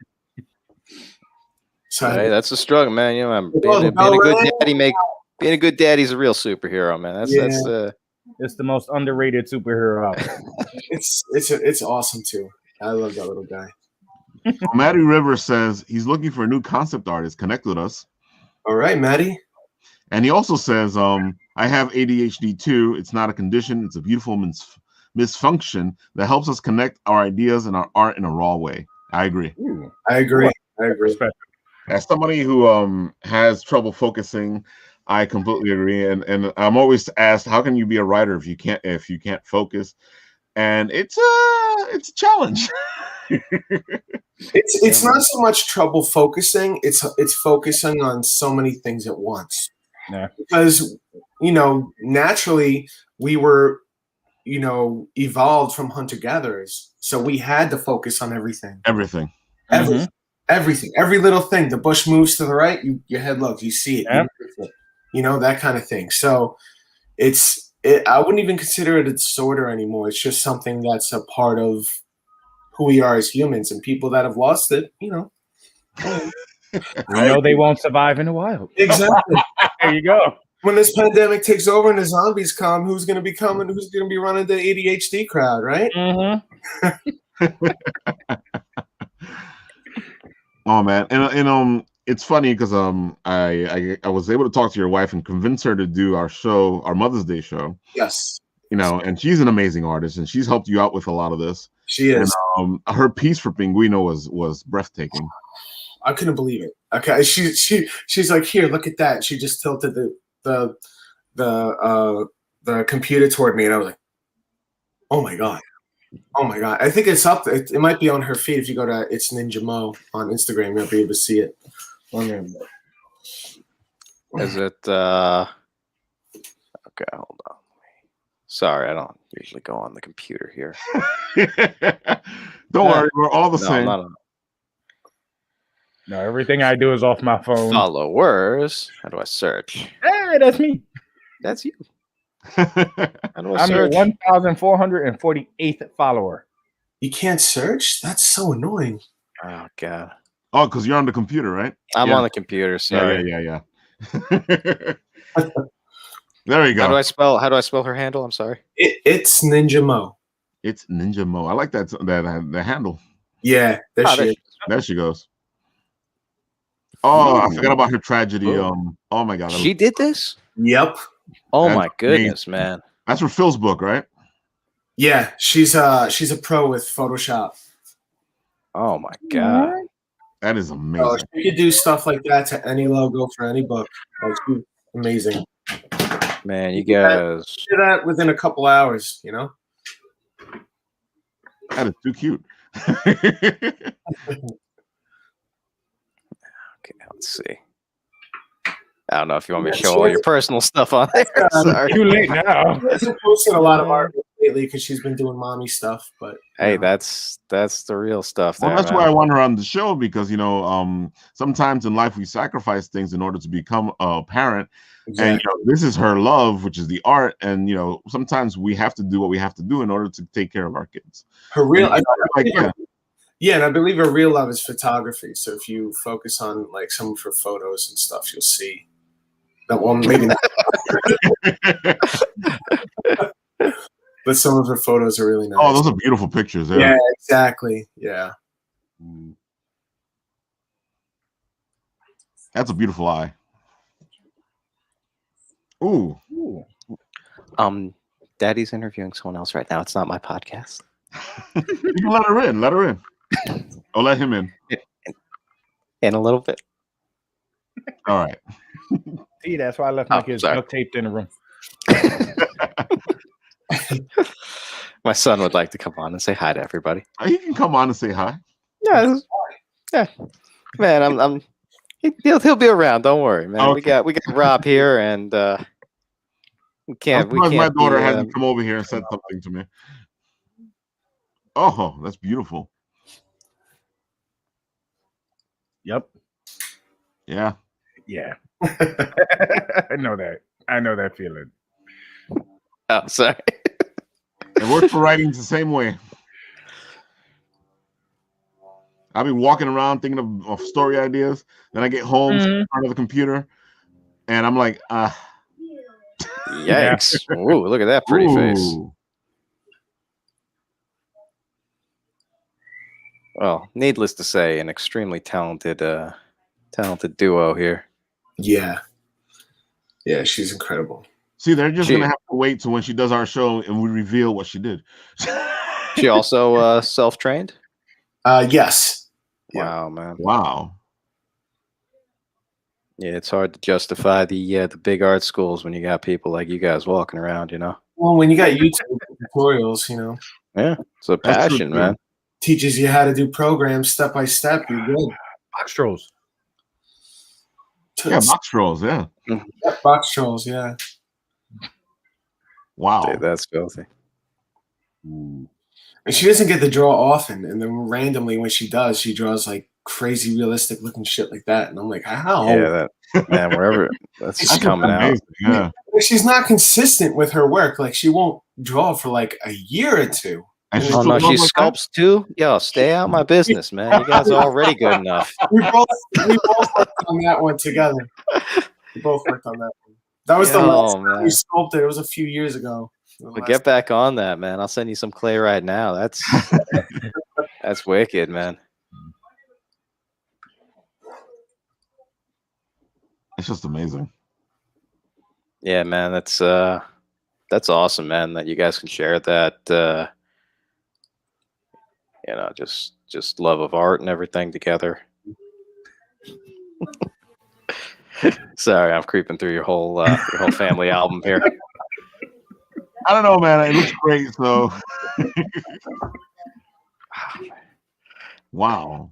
[SPEAKER 5] So
[SPEAKER 3] Hey, that's a struggle, man. Being a good daddy being a good daddy is a real superhero, man. That's
[SPEAKER 2] It's the most underrated superhero out there.
[SPEAKER 5] it's awesome too. I love that little guy.
[SPEAKER 1] Matty Rivers says he's looking for a new concept artist. Connect with us.
[SPEAKER 5] All right, Matty.
[SPEAKER 1] And he also says, I have ADHD too. It's not a condition. It's a beautiful misfunction that helps us connect our ideas and our art in a raw way. I agree.
[SPEAKER 2] Ooh.
[SPEAKER 5] I agree.
[SPEAKER 1] As somebody who has trouble focusing, I completely agree. And I'm always asked, how can you be a writer if you can't focus? And it's a challenge.
[SPEAKER 5] It's not so much trouble focusing. It's focusing on so many things at once.
[SPEAKER 2] Yeah.
[SPEAKER 5] Because naturally we were evolved from hunter-gatherers, so we had to focus on everything.
[SPEAKER 1] Everything.
[SPEAKER 5] Everything. Every little thing. The bush moves to the right, your head looks, you see it.
[SPEAKER 2] Yep.
[SPEAKER 5] That kind of thing. So I wouldn't even consider it a disorder anymore. It's just something that's a part of who we are as humans, and people that have lost it,
[SPEAKER 2] we know they won't survive in the wild.
[SPEAKER 5] Exactly.
[SPEAKER 2] There you go.
[SPEAKER 5] When this pandemic takes over and the zombies come, who's going to be coming? Who's going to be running the ADHD crowd, right?
[SPEAKER 1] Oh man, and it's funny because I was able to talk to your wife and convince her to do our Mother's Day show.
[SPEAKER 5] Yes.
[SPEAKER 1] And she's an amazing artist, and she's helped you out with a lot of this.
[SPEAKER 5] She is.
[SPEAKER 1] And, her piece for Penguino was breathtaking.
[SPEAKER 5] I couldn't believe it. Okay, she's like, here, look at that. And she just tilted the computer toward me, and I was like, oh my god. I think it's up. It might be on her feed. If you go to It's Ninja Mo on Instagram, you'll be able to see it on there.
[SPEAKER 3] Is it? Okay, hold on. Sorry, I don't usually go on the computer here.
[SPEAKER 1] Don't worry, we're all the same.
[SPEAKER 2] No, everything I do is off my phone.
[SPEAKER 3] Followers. How do I search?
[SPEAKER 2] Hey, that's me.
[SPEAKER 3] That's you. How do I
[SPEAKER 2] I'm your
[SPEAKER 3] search?
[SPEAKER 2] 1,448th follower.
[SPEAKER 5] You can't search? That's so annoying.
[SPEAKER 3] Oh god.
[SPEAKER 1] Oh, because you're on the computer, right?
[SPEAKER 3] I'm on the computer. Sorry.
[SPEAKER 1] Yeah. There you go.
[SPEAKER 3] How do I spell her handle? I'm sorry.
[SPEAKER 5] It's Ninja Mo.
[SPEAKER 1] It's Ninja Mo. I like that the handle.
[SPEAKER 5] Yeah,
[SPEAKER 1] there she goes. Oh, I forgot about her tragedy.
[SPEAKER 3] Ooh.
[SPEAKER 1] Oh my god.
[SPEAKER 3] She did this?
[SPEAKER 5] Yep.
[SPEAKER 3] Oh my goodness, man.
[SPEAKER 1] That's for Phil's book, right?
[SPEAKER 5] Yeah, she's a pro with Photoshop.
[SPEAKER 3] Oh my god.
[SPEAKER 1] That is amazing.
[SPEAKER 5] She could do stuff like that to any logo for any book. That's amazing.
[SPEAKER 3] Man, you guys
[SPEAKER 5] do that within a couple hours,
[SPEAKER 1] That is too cute.
[SPEAKER 3] Okay, let's see. I don't know if you want me to show all your personal stuff on there. Sorry.
[SPEAKER 2] Too late now.
[SPEAKER 5] I've posted a lot of art lately because she's been doing mommy stuff. But
[SPEAKER 3] hey, that's the real stuff.
[SPEAKER 1] Well,
[SPEAKER 3] there,
[SPEAKER 1] that's
[SPEAKER 3] man.
[SPEAKER 1] why I want her on the show because sometimes in life we sacrifice things in order to become a parent.
[SPEAKER 5] exactly.
[SPEAKER 1] And this is her love, which is the art. And sometimes we have to do what we have to do in order to take care of our kids.
[SPEAKER 5] Her real,
[SPEAKER 1] And,
[SPEAKER 5] yeah, and I believe her real love is photography. So if you focus on like some of her photos and stuff, you'll see that one. Maybe not. But some of her photos are really nice.
[SPEAKER 1] Oh, those are beautiful pictures.
[SPEAKER 5] Yeah, exactly. Yeah.
[SPEAKER 1] That's a beautiful eye. Ooh.
[SPEAKER 3] Daddy's interviewing someone else right now. It's not my podcast.
[SPEAKER 1] You can let her in. Let her in. Oh, let him in.
[SPEAKER 3] In a little bit.
[SPEAKER 1] All right.
[SPEAKER 2] See, that's why I left my kids
[SPEAKER 3] sorry.
[SPEAKER 2] duct taped in the room.
[SPEAKER 3] My son would like to come on and say hi to everybody.
[SPEAKER 1] He can come on and say hi.
[SPEAKER 3] Yeah, man. He'll be around. Don't worry, man.
[SPEAKER 1] Okay.
[SPEAKER 3] We got Rob here, and we can't.
[SPEAKER 1] My daughter hasn't come over here and said something to me. Oh, that's beautiful.
[SPEAKER 2] Yep.
[SPEAKER 1] Yeah.
[SPEAKER 2] Yeah. I know that feeling.
[SPEAKER 3] Oh, sorry.
[SPEAKER 1] It works for writing the same way. I've been walking around thinking of story ideas. Then I get home in front of the computer, and I'm like,
[SPEAKER 3] Yikes! Ooh, look at that pretty face. Well, needless to say, an extremely talented duo here.
[SPEAKER 5] Yeah. Yeah, she's incredible.
[SPEAKER 1] See, they're just gonna have to wait till when she does our show and we reveal what she did.
[SPEAKER 3] She also self-trained?
[SPEAKER 5] Yes.
[SPEAKER 3] Wow, man.
[SPEAKER 1] Wow.
[SPEAKER 3] Yeah, it's hard to justify the big art schools when you got people like you guys walking around,
[SPEAKER 5] Well, when you got YouTube tutorials,
[SPEAKER 3] Yeah, it's a passion, man.
[SPEAKER 5] Teaches you how to do programs step by step. You're good.
[SPEAKER 2] Box trolls.
[SPEAKER 1] Yeah, box trolls. Yeah.
[SPEAKER 5] Box trolls. Yeah.
[SPEAKER 1] Wow.
[SPEAKER 3] Dude, that's filthy.
[SPEAKER 5] And she doesn't get to draw often, and then randomly when she does, she draws like crazy realistic looking shit like that, and I'm like, how?
[SPEAKER 3] Yeah, man, wherever that's just coming out.
[SPEAKER 1] Yeah.
[SPEAKER 5] She's not consistent with her work. Like she won't draw for like a year or two.
[SPEAKER 3] Oh no, she sculpts too. Yo, stay out my business, man. You guys are already good enough.
[SPEAKER 5] We both worked on that one together. We both worked on that one. That was the last time we sculpted. It was a few years ago.
[SPEAKER 3] But get back on that, man. I'll send you some clay right now. That's wicked, man.
[SPEAKER 1] It's just amazing.
[SPEAKER 3] Yeah, man. That's awesome, man. That you guys can share that. Just love of art and everything together. Sorry, I'm creeping through your whole family album here.
[SPEAKER 1] I don't know, man. It looks great. So, wow.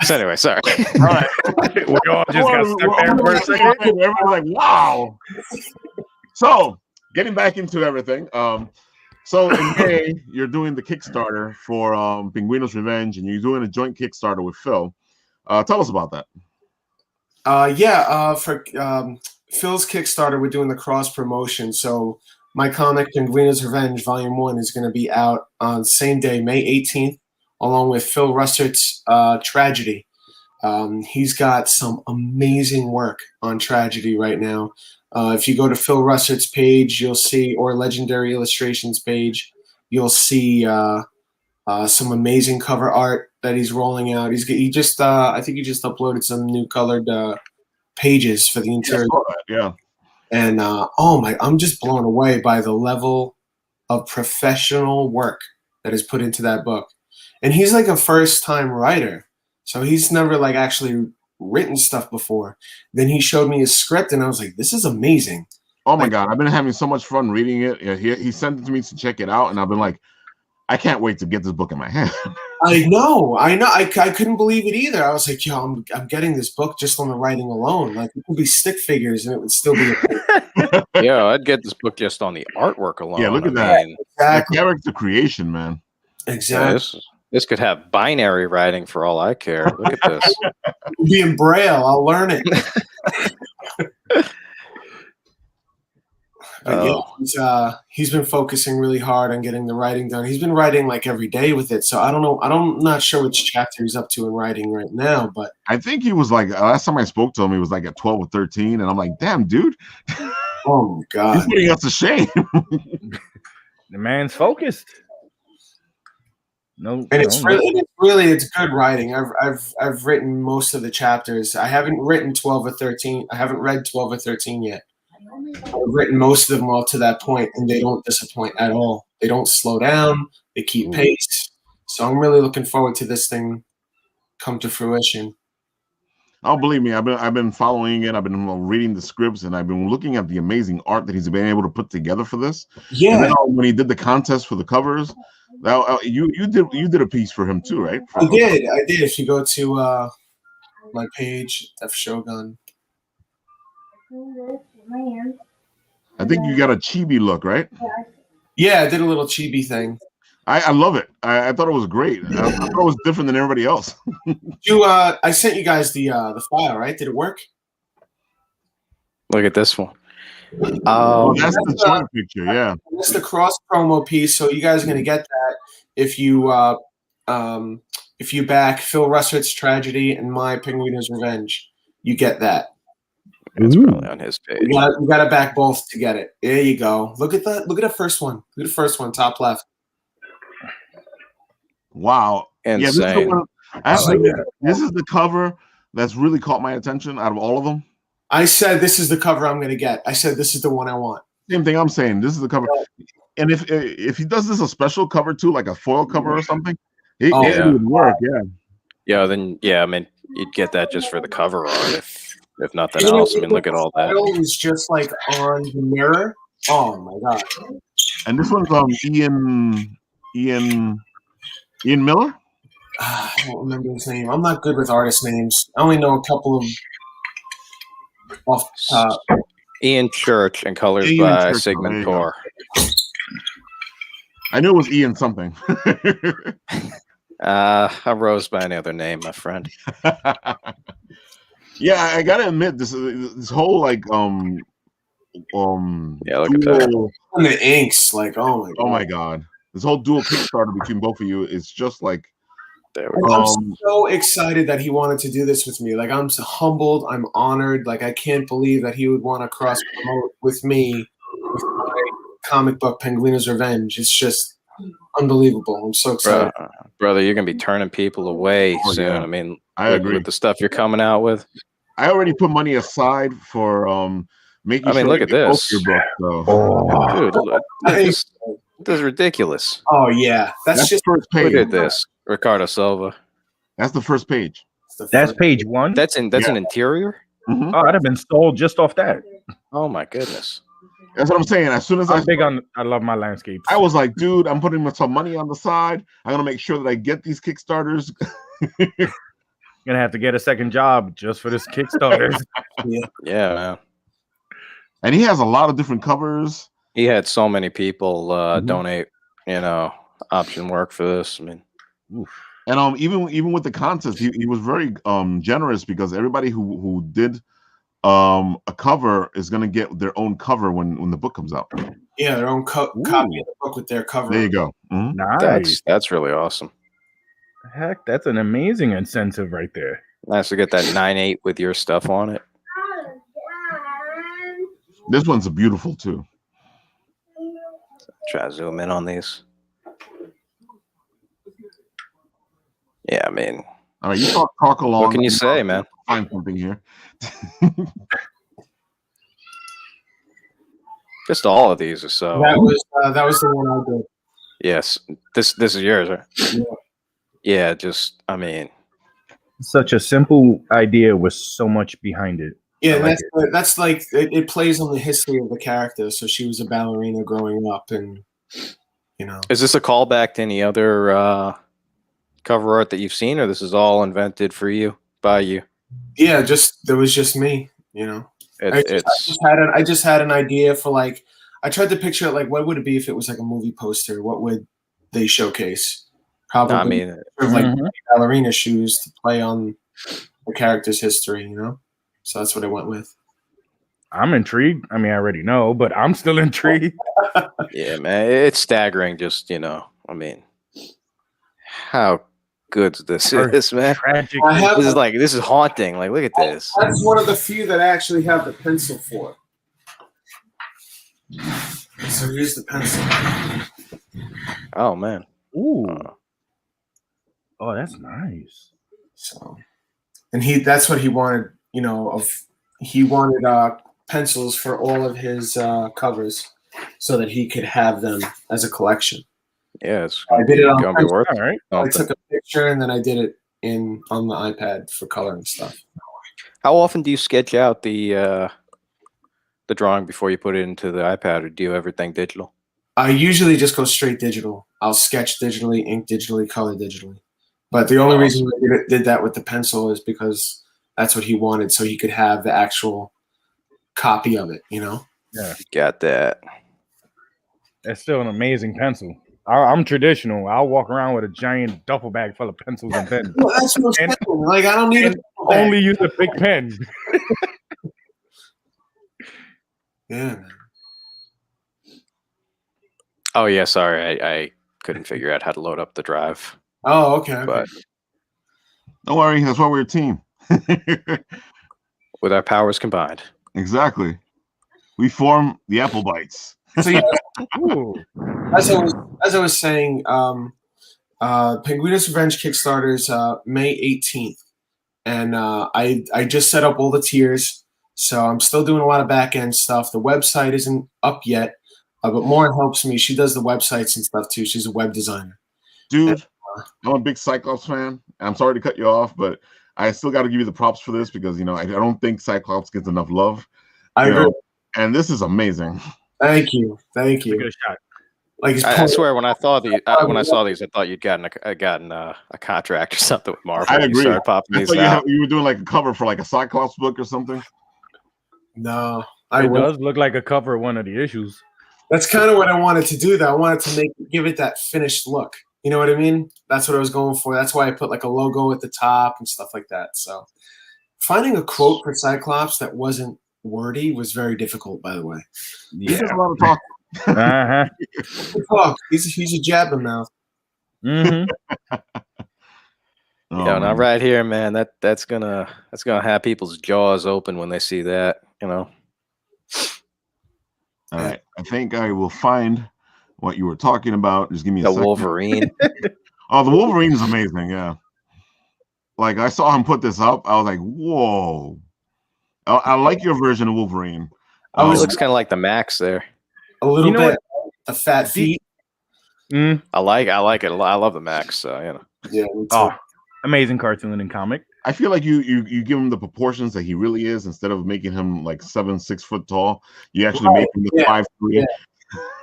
[SPEAKER 3] So anyway, sorry.
[SPEAKER 1] All right.
[SPEAKER 2] We all just got stuck there for a second.
[SPEAKER 1] Everyone's like, wow. So, getting back into everything. So in May, you're doing the Kickstarter for Penguino's Revenge, and you're doing a joint Kickstarter with Phil. Tell us about that.
[SPEAKER 5] For Phil's Kickstarter, we're doing the cross promotion. So my comic, Penguino's Revenge, Volume 1, is going to be out on the same day, May 18th, along with Phil Russert's Tragedy. He's got some amazing work on Tragedy right now. If you go to Phil Russert's page, you'll see, or Legendary Illustrations page, you'll see some amazing cover art that he's rolling out. I think he just uploaded some new colored pages for the interior.
[SPEAKER 1] Yeah.
[SPEAKER 5] And I'm just blown away by the level of professional work that is put into that book. And he's like a first-time writer, so he's never like actually written stuff before. Then he showed me his script, and I was like, "This is amazing."
[SPEAKER 1] Oh my God, I've been having so much fun reading it. He sent it to me to check it out, and I've been like, I can't wait to get this book in my hand.
[SPEAKER 5] I know. I couldn't believe it either. I was like, yo, I'm getting this book just on the writing alone. Like, it could be stick figures and it would still be.
[SPEAKER 3] Yeah, I'd get this book just on the artwork alone.
[SPEAKER 1] Yeah, look at that. That character creation, man.
[SPEAKER 5] Exactly.
[SPEAKER 3] Yeah, this could have binary writing for all I care. Look at this.
[SPEAKER 5] It'll be in Braille. I'll learn it. But yeah, he's been focusing really hard on getting the writing done. He's been writing like every day with it. So I don't know. I'm not sure which chapter he's up to in writing right now, but
[SPEAKER 1] I think he was like, last time I spoke to him, he was like at 12 or 13. And I'm like, damn, dude.
[SPEAKER 5] Oh my God.
[SPEAKER 1] He's putting us to shame.
[SPEAKER 2] The man's focused. No,
[SPEAKER 5] and it's good writing. I've written most of the chapters. I haven't written 12 or 13. I haven't read 12 or 13 yet. I've written most of them all to that point, and they don't disappoint at all. They don't slow down. They keep pace. So I'm really looking forward to this thing come to fruition.
[SPEAKER 1] Oh, believe me, I've been following it. I've been reading the scripts, and I've been looking at the amazing art that he's been able to put together for this.
[SPEAKER 5] Yeah.
[SPEAKER 1] And then, when he did the contest for the covers, you did a piece for him too, right?
[SPEAKER 5] I did. If you go to my page, F Shogun.
[SPEAKER 1] I think you got a chibi look, right?
[SPEAKER 5] Yeah, I did a little chibi thing.
[SPEAKER 1] I love it. I thought it was great. I thought it was different than everybody else.
[SPEAKER 5] I sent you guys the file, right? Did it work?
[SPEAKER 3] Look at this one.
[SPEAKER 1] That's the joint picture, yeah.
[SPEAKER 5] That's the cross promo piece. So you guys are gonna get that if you back Phil Russert's Tragedy and my Penguino's Revenge. You get that.
[SPEAKER 3] It's probably on his page.
[SPEAKER 5] You gotta back both to get it. There you go. Look at that. Look at the first one. Look at the first one, top left.
[SPEAKER 1] Wow.
[SPEAKER 3] Insane.
[SPEAKER 1] Yeah, this is the cover that's really caught my attention out of all of them.
[SPEAKER 5] I said this is the cover I'm gonna get. I said this is the one I want.
[SPEAKER 1] Same thing I'm saying. This is the cover. And if he does this a special cover too, like a foil cover or something, it would work.
[SPEAKER 3] Yeah. Then I mean, you'd get that just for the cover art if nothing else. I mean, look at all that.
[SPEAKER 5] It was just like on the mirror. Oh my God.
[SPEAKER 1] And this one's Ian Miller.
[SPEAKER 5] I don't remember his name. I'm not good with artist names. I only know a couple of off the top.
[SPEAKER 3] Ian Church and colors by Sigmund Tor.
[SPEAKER 1] I knew it was Ian something.
[SPEAKER 3] I rose by any other name, my friend.
[SPEAKER 1] Yeah, I gotta admit this whole like
[SPEAKER 3] look at that.
[SPEAKER 5] And the inks, like oh
[SPEAKER 1] my god, this whole dual Kickstarter between both of you is just like.
[SPEAKER 5] I'm so excited that he wanted to do this with me. Like I'm so humbled, I'm honored. Like I can't believe that he would want to cross promote with me with my comic book Penguino's Revenge. It's just unbelievable. I'm so excited,
[SPEAKER 3] brother. You're gonna be turning people away soon.
[SPEAKER 1] Yeah.
[SPEAKER 3] I mean,
[SPEAKER 1] I agree
[SPEAKER 3] with the stuff you're coming out with.
[SPEAKER 1] I already put money aside for making.
[SPEAKER 3] I mean, look at this.
[SPEAKER 1] Your book,
[SPEAKER 3] dude, this is ridiculous.
[SPEAKER 5] Oh yeah, that's just
[SPEAKER 1] first page.
[SPEAKER 3] Look at this, Ricardo Silva.
[SPEAKER 1] That's the first page.
[SPEAKER 2] That's page one.
[SPEAKER 3] That's an interior.
[SPEAKER 1] Mm-hmm.
[SPEAKER 2] Oh, I'd have been sold just off that.
[SPEAKER 3] Oh my goodness.
[SPEAKER 1] That's what I'm saying. As soon as
[SPEAKER 2] I love my landscapes.
[SPEAKER 1] I was like, dude, I'm putting some money on the side. I'm gonna make sure that I get these Kickstarters.
[SPEAKER 2] Gonna have to get a second job just for this Kickstarter.
[SPEAKER 3] Yeah, man.
[SPEAKER 1] And he has a lot of different covers.
[SPEAKER 3] He had so many people donate, option work for this. I mean,
[SPEAKER 1] and even with the contest, he was very generous because everybody who did a cover is going to get their own cover when the book comes out.
[SPEAKER 5] Yeah, their own copy of the book with their cover.
[SPEAKER 1] There you go. Mm-hmm.
[SPEAKER 2] Nice.
[SPEAKER 3] That's really awesome.
[SPEAKER 2] Heck, that's an amazing incentive right there.
[SPEAKER 3] Nice to get that 9/8 with your stuff on it.
[SPEAKER 1] This one's beautiful too.
[SPEAKER 3] Try to zoom in on these. Yeah, I mean,
[SPEAKER 1] all right, you talk along.
[SPEAKER 3] What can you say, man?
[SPEAKER 1] Find something here.
[SPEAKER 3] Just all of these are so.
[SPEAKER 5] That was the one I did.
[SPEAKER 3] Yes, this is yours, right? Yeah, just I mean,
[SPEAKER 2] such a simple idea with so much behind it.
[SPEAKER 5] Yeah, that's like it plays on the history of the character. So she was a ballerina growing up, and You know.
[SPEAKER 3] Is this a callback to any other cover art that you've seen, or this is all invented for you by you?
[SPEAKER 5] Yeah, there was just me. You know. I just had an idea for like. I tried to picture it like, what would it be if it was like a movie poster? What would they showcase? Probably,
[SPEAKER 3] I mean,
[SPEAKER 5] like ballerina shoes to play on the character's history, you know. So that's what I went with.
[SPEAKER 2] I'm intrigued. I mean, I already know, but I'm still intrigued.
[SPEAKER 3] Yeah, man, it's staggering. Just I mean, how good this is, man.
[SPEAKER 2] Tragic.
[SPEAKER 3] This is haunting. Like, look at this.
[SPEAKER 5] That's one of the few that I actually have the pencil for. So here's the pencil.
[SPEAKER 3] Oh man.
[SPEAKER 2] Ooh. Oh, that's nice.
[SPEAKER 5] So, and that's what he wanted. You know, he wanted pencils for all of his covers, so that he could have them as a collection.
[SPEAKER 3] Yes.
[SPEAKER 5] I did it on
[SPEAKER 3] gonna be worth
[SPEAKER 2] all right.
[SPEAKER 5] I took a picture and then I did it on the iPad for coloring stuff.
[SPEAKER 3] How often do you sketch out the drawing before you put it into the iPad, or do you everything digital?
[SPEAKER 5] I usually just go straight digital. I'll sketch digitally, ink digitally, color digitally. But the only reason I did that with the pencil is because that's what he wanted, so he could have the actual copy of it, you know?
[SPEAKER 3] Yeah. Got that.
[SPEAKER 2] That's still an amazing pencil. I'm traditional. I'll walk around with a giant duffel bag full of pencils and pens.
[SPEAKER 5] Well, that's what I'm saying. Like, I don't need
[SPEAKER 2] only use a big pen.
[SPEAKER 5] Yeah.
[SPEAKER 3] Oh yeah, sorry, I couldn't figure out how to load up the drive.
[SPEAKER 5] Oh, okay.
[SPEAKER 3] But
[SPEAKER 1] don't worry, that's why we're a team.
[SPEAKER 3] With our powers combined.
[SPEAKER 1] Exactly. We form the Apple Bites.
[SPEAKER 5] So yeah, as I was saying, Penguino's Revenge Kickstarter is May 18th, and I just set up all the tiers, so I'm still doing a lot of back end stuff. The website isn't up yet, but Lauren helps me. She does the websites and stuff too. She's a web designer.
[SPEAKER 1] Dude, I'm a big Cyclops fan. I'm sorry to cut you off, but I still got to give you the props for this because I don't think Cyclops gets enough love.
[SPEAKER 5] I agree.
[SPEAKER 1] And this is amazing.
[SPEAKER 5] Thank you.
[SPEAKER 2] That's a good shot.
[SPEAKER 5] Like
[SPEAKER 3] I swear, when I saw these, I thought you'd gotten a contract or something with Marvel.
[SPEAKER 1] I agree.
[SPEAKER 3] You started popping these
[SPEAKER 1] out. You were doing like a cover for like a Cyclops book or something.
[SPEAKER 5] No,
[SPEAKER 2] it does look like a cover of one of the issues.
[SPEAKER 5] That's kind of what I wanted to do, though. I wanted to give it that finished look. You know what I mean? That's what I was going for. That's why I put like a logo at the top and stuff like that. So finding a quote for Cyclops that wasn't wordy was very difficult, by the way.
[SPEAKER 1] Yeah, a lot of talk.
[SPEAKER 5] Talk. He's a jabber mouth.
[SPEAKER 2] Mm-hmm.
[SPEAKER 3] Now right here, man. That's gonna have people's jaws open when they see that.
[SPEAKER 1] All right, I think I will find what you were talking about. Just give me a second.
[SPEAKER 3] Wolverine.
[SPEAKER 1] Oh, the Wolverine is amazing. Yeah, like I saw him put this up. I was like, whoa. I like your version of Wolverine.
[SPEAKER 3] It looks kind of like the Max there.
[SPEAKER 5] A little bit. The fat feet.
[SPEAKER 3] I like it a lot. I love the Max. So
[SPEAKER 5] Yeah.
[SPEAKER 2] Amazing cartoon and comic.
[SPEAKER 1] I feel like you give him the proportions that he really is instead of making him like 6 foot tall. You actually make him the 5'3".
[SPEAKER 5] Yeah.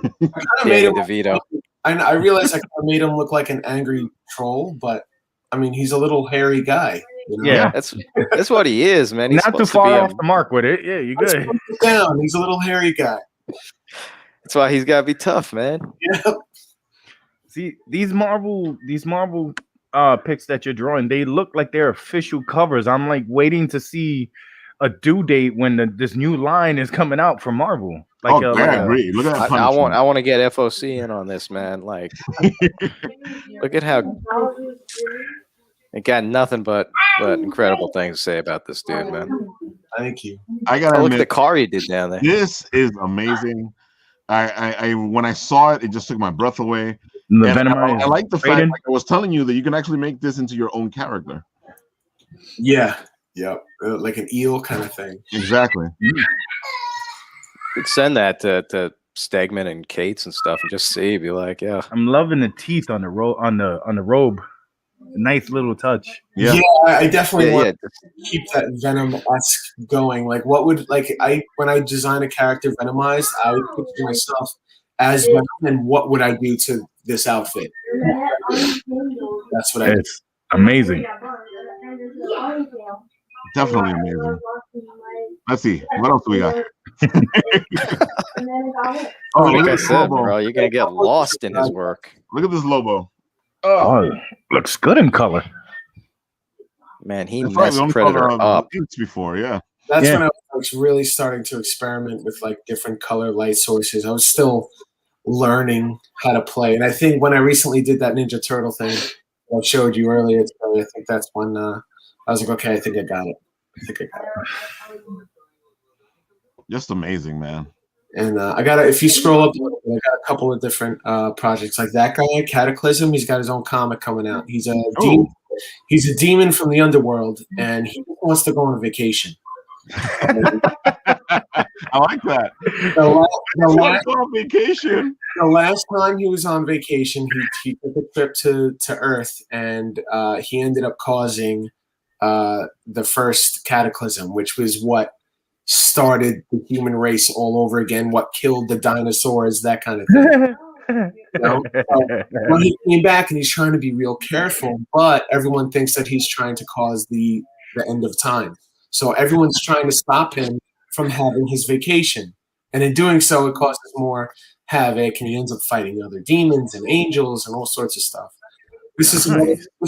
[SPEAKER 5] I kind of made him DeVito. I realized I kind of made him look like an angry troll, but I mean he's a little hairy guy. You know?
[SPEAKER 3] Yeah, that's what he is, man. He's
[SPEAKER 2] not too far off the mark with it. Yeah, you're good.
[SPEAKER 5] Down. He's a little hairy guy.
[SPEAKER 3] That's why he's got to be tough, man.
[SPEAKER 5] Yeah.
[SPEAKER 2] See, these Marvel pics that you're drawing, they look like they're official covers. I'm like waiting to see a due date when this new line is coming out from Marvel. Like,
[SPEAKER 1] I agree. Look at that.
[SPEAKER 3] I want to get FOC in on this, man. Like, look at how it got nothing but incredible things to say about this dude, man.
[SPEAKER 5] Thank you.
[SPEAKER 1] I gotta
[SPEAKER 3] look at the car he did down there.
[SPEAKER 1] This is amazing. I when I saw it, it just took my breath away. I like the fact, like I was telling you, that you can actually make this into your own character.
[SPEAKER 5] Yeah. Yep. Like an eel kind of thing.
[SPEAKER 1] Exactly.
[SPEAKER 3] Could send that to Stegman and Cates and stuff, and just see. Be like, yeah.
[SPEAKER 2] I'm loving the teeth on the robe. Nice little touch.
[SPEAKER 5] Yeah, I definitely want to keep that Venom-esque going. Like, what would when I design a character Venomized, I would picture myself as Venom, and what would I do to this outfit? That's what I did.
[SPEAKER 2] It's amazing.
[SPEAKER 1] Definitely amazing. Let's see. What else do we got? Oh,
[SPEAKER 3] Like
[SPEAKER 1] look
[SPEAKER 3] I
[SPEAKER 1] at this
[SPEAKER 3] said,
[SPEAKER 1] Lobo.
[SPEAKER 3] bro, you're gonna get lost in his work.
[SPEAKER 1] Look at this Lobo.
[SPEAKER 2] Oh, looks good in color.
[SPEAKER 3] Man, he
[SPEAKER 1] That's right.
[SPEAKER 3] messed
[SPEAKER 1] We only
[SPEAKER 3] Predator
[SPEAKER 1] saw the
[SPEAKER 3] up.
[SPEAKER 1] mutes before, yeah.
[SPEAKER 5] That's
[SPEAKER 2] Yeah.
[SPEAKER 5] when I was really starting to experiment with like different color light sources. I was still learning how to play, and I think when I recently did that Ninja Turtle thing I showed you earlier today, I think that's when I was like, okay, I think I got it.
[SPEAKER 1] Just amazing, man.
[SPEAKER 5] And I got if you scroll up, I got a couple of different projects like that guy, Cataclysm. He's got his own comic coming out. He's a demon. He's a demon from the underworld, and he wants to go on vacation.
[SPEAKER 1] I like that.
[SPEAKER 5] The last time he was on vacation, he took a trip to Earth, and he ended up causing the first cataclysm, which was what started the human race all over again, what killed the dinosaurs, that kind of thing. You know? Well, he came back and he's trying to be real careful, but everyone thinks that he's trying to cause the end of time. So everyone's trying to stop him from having his vacation. And in doing so, it causes more havoc, and he ends up fighting other demons and angels and all sorts of stuff. This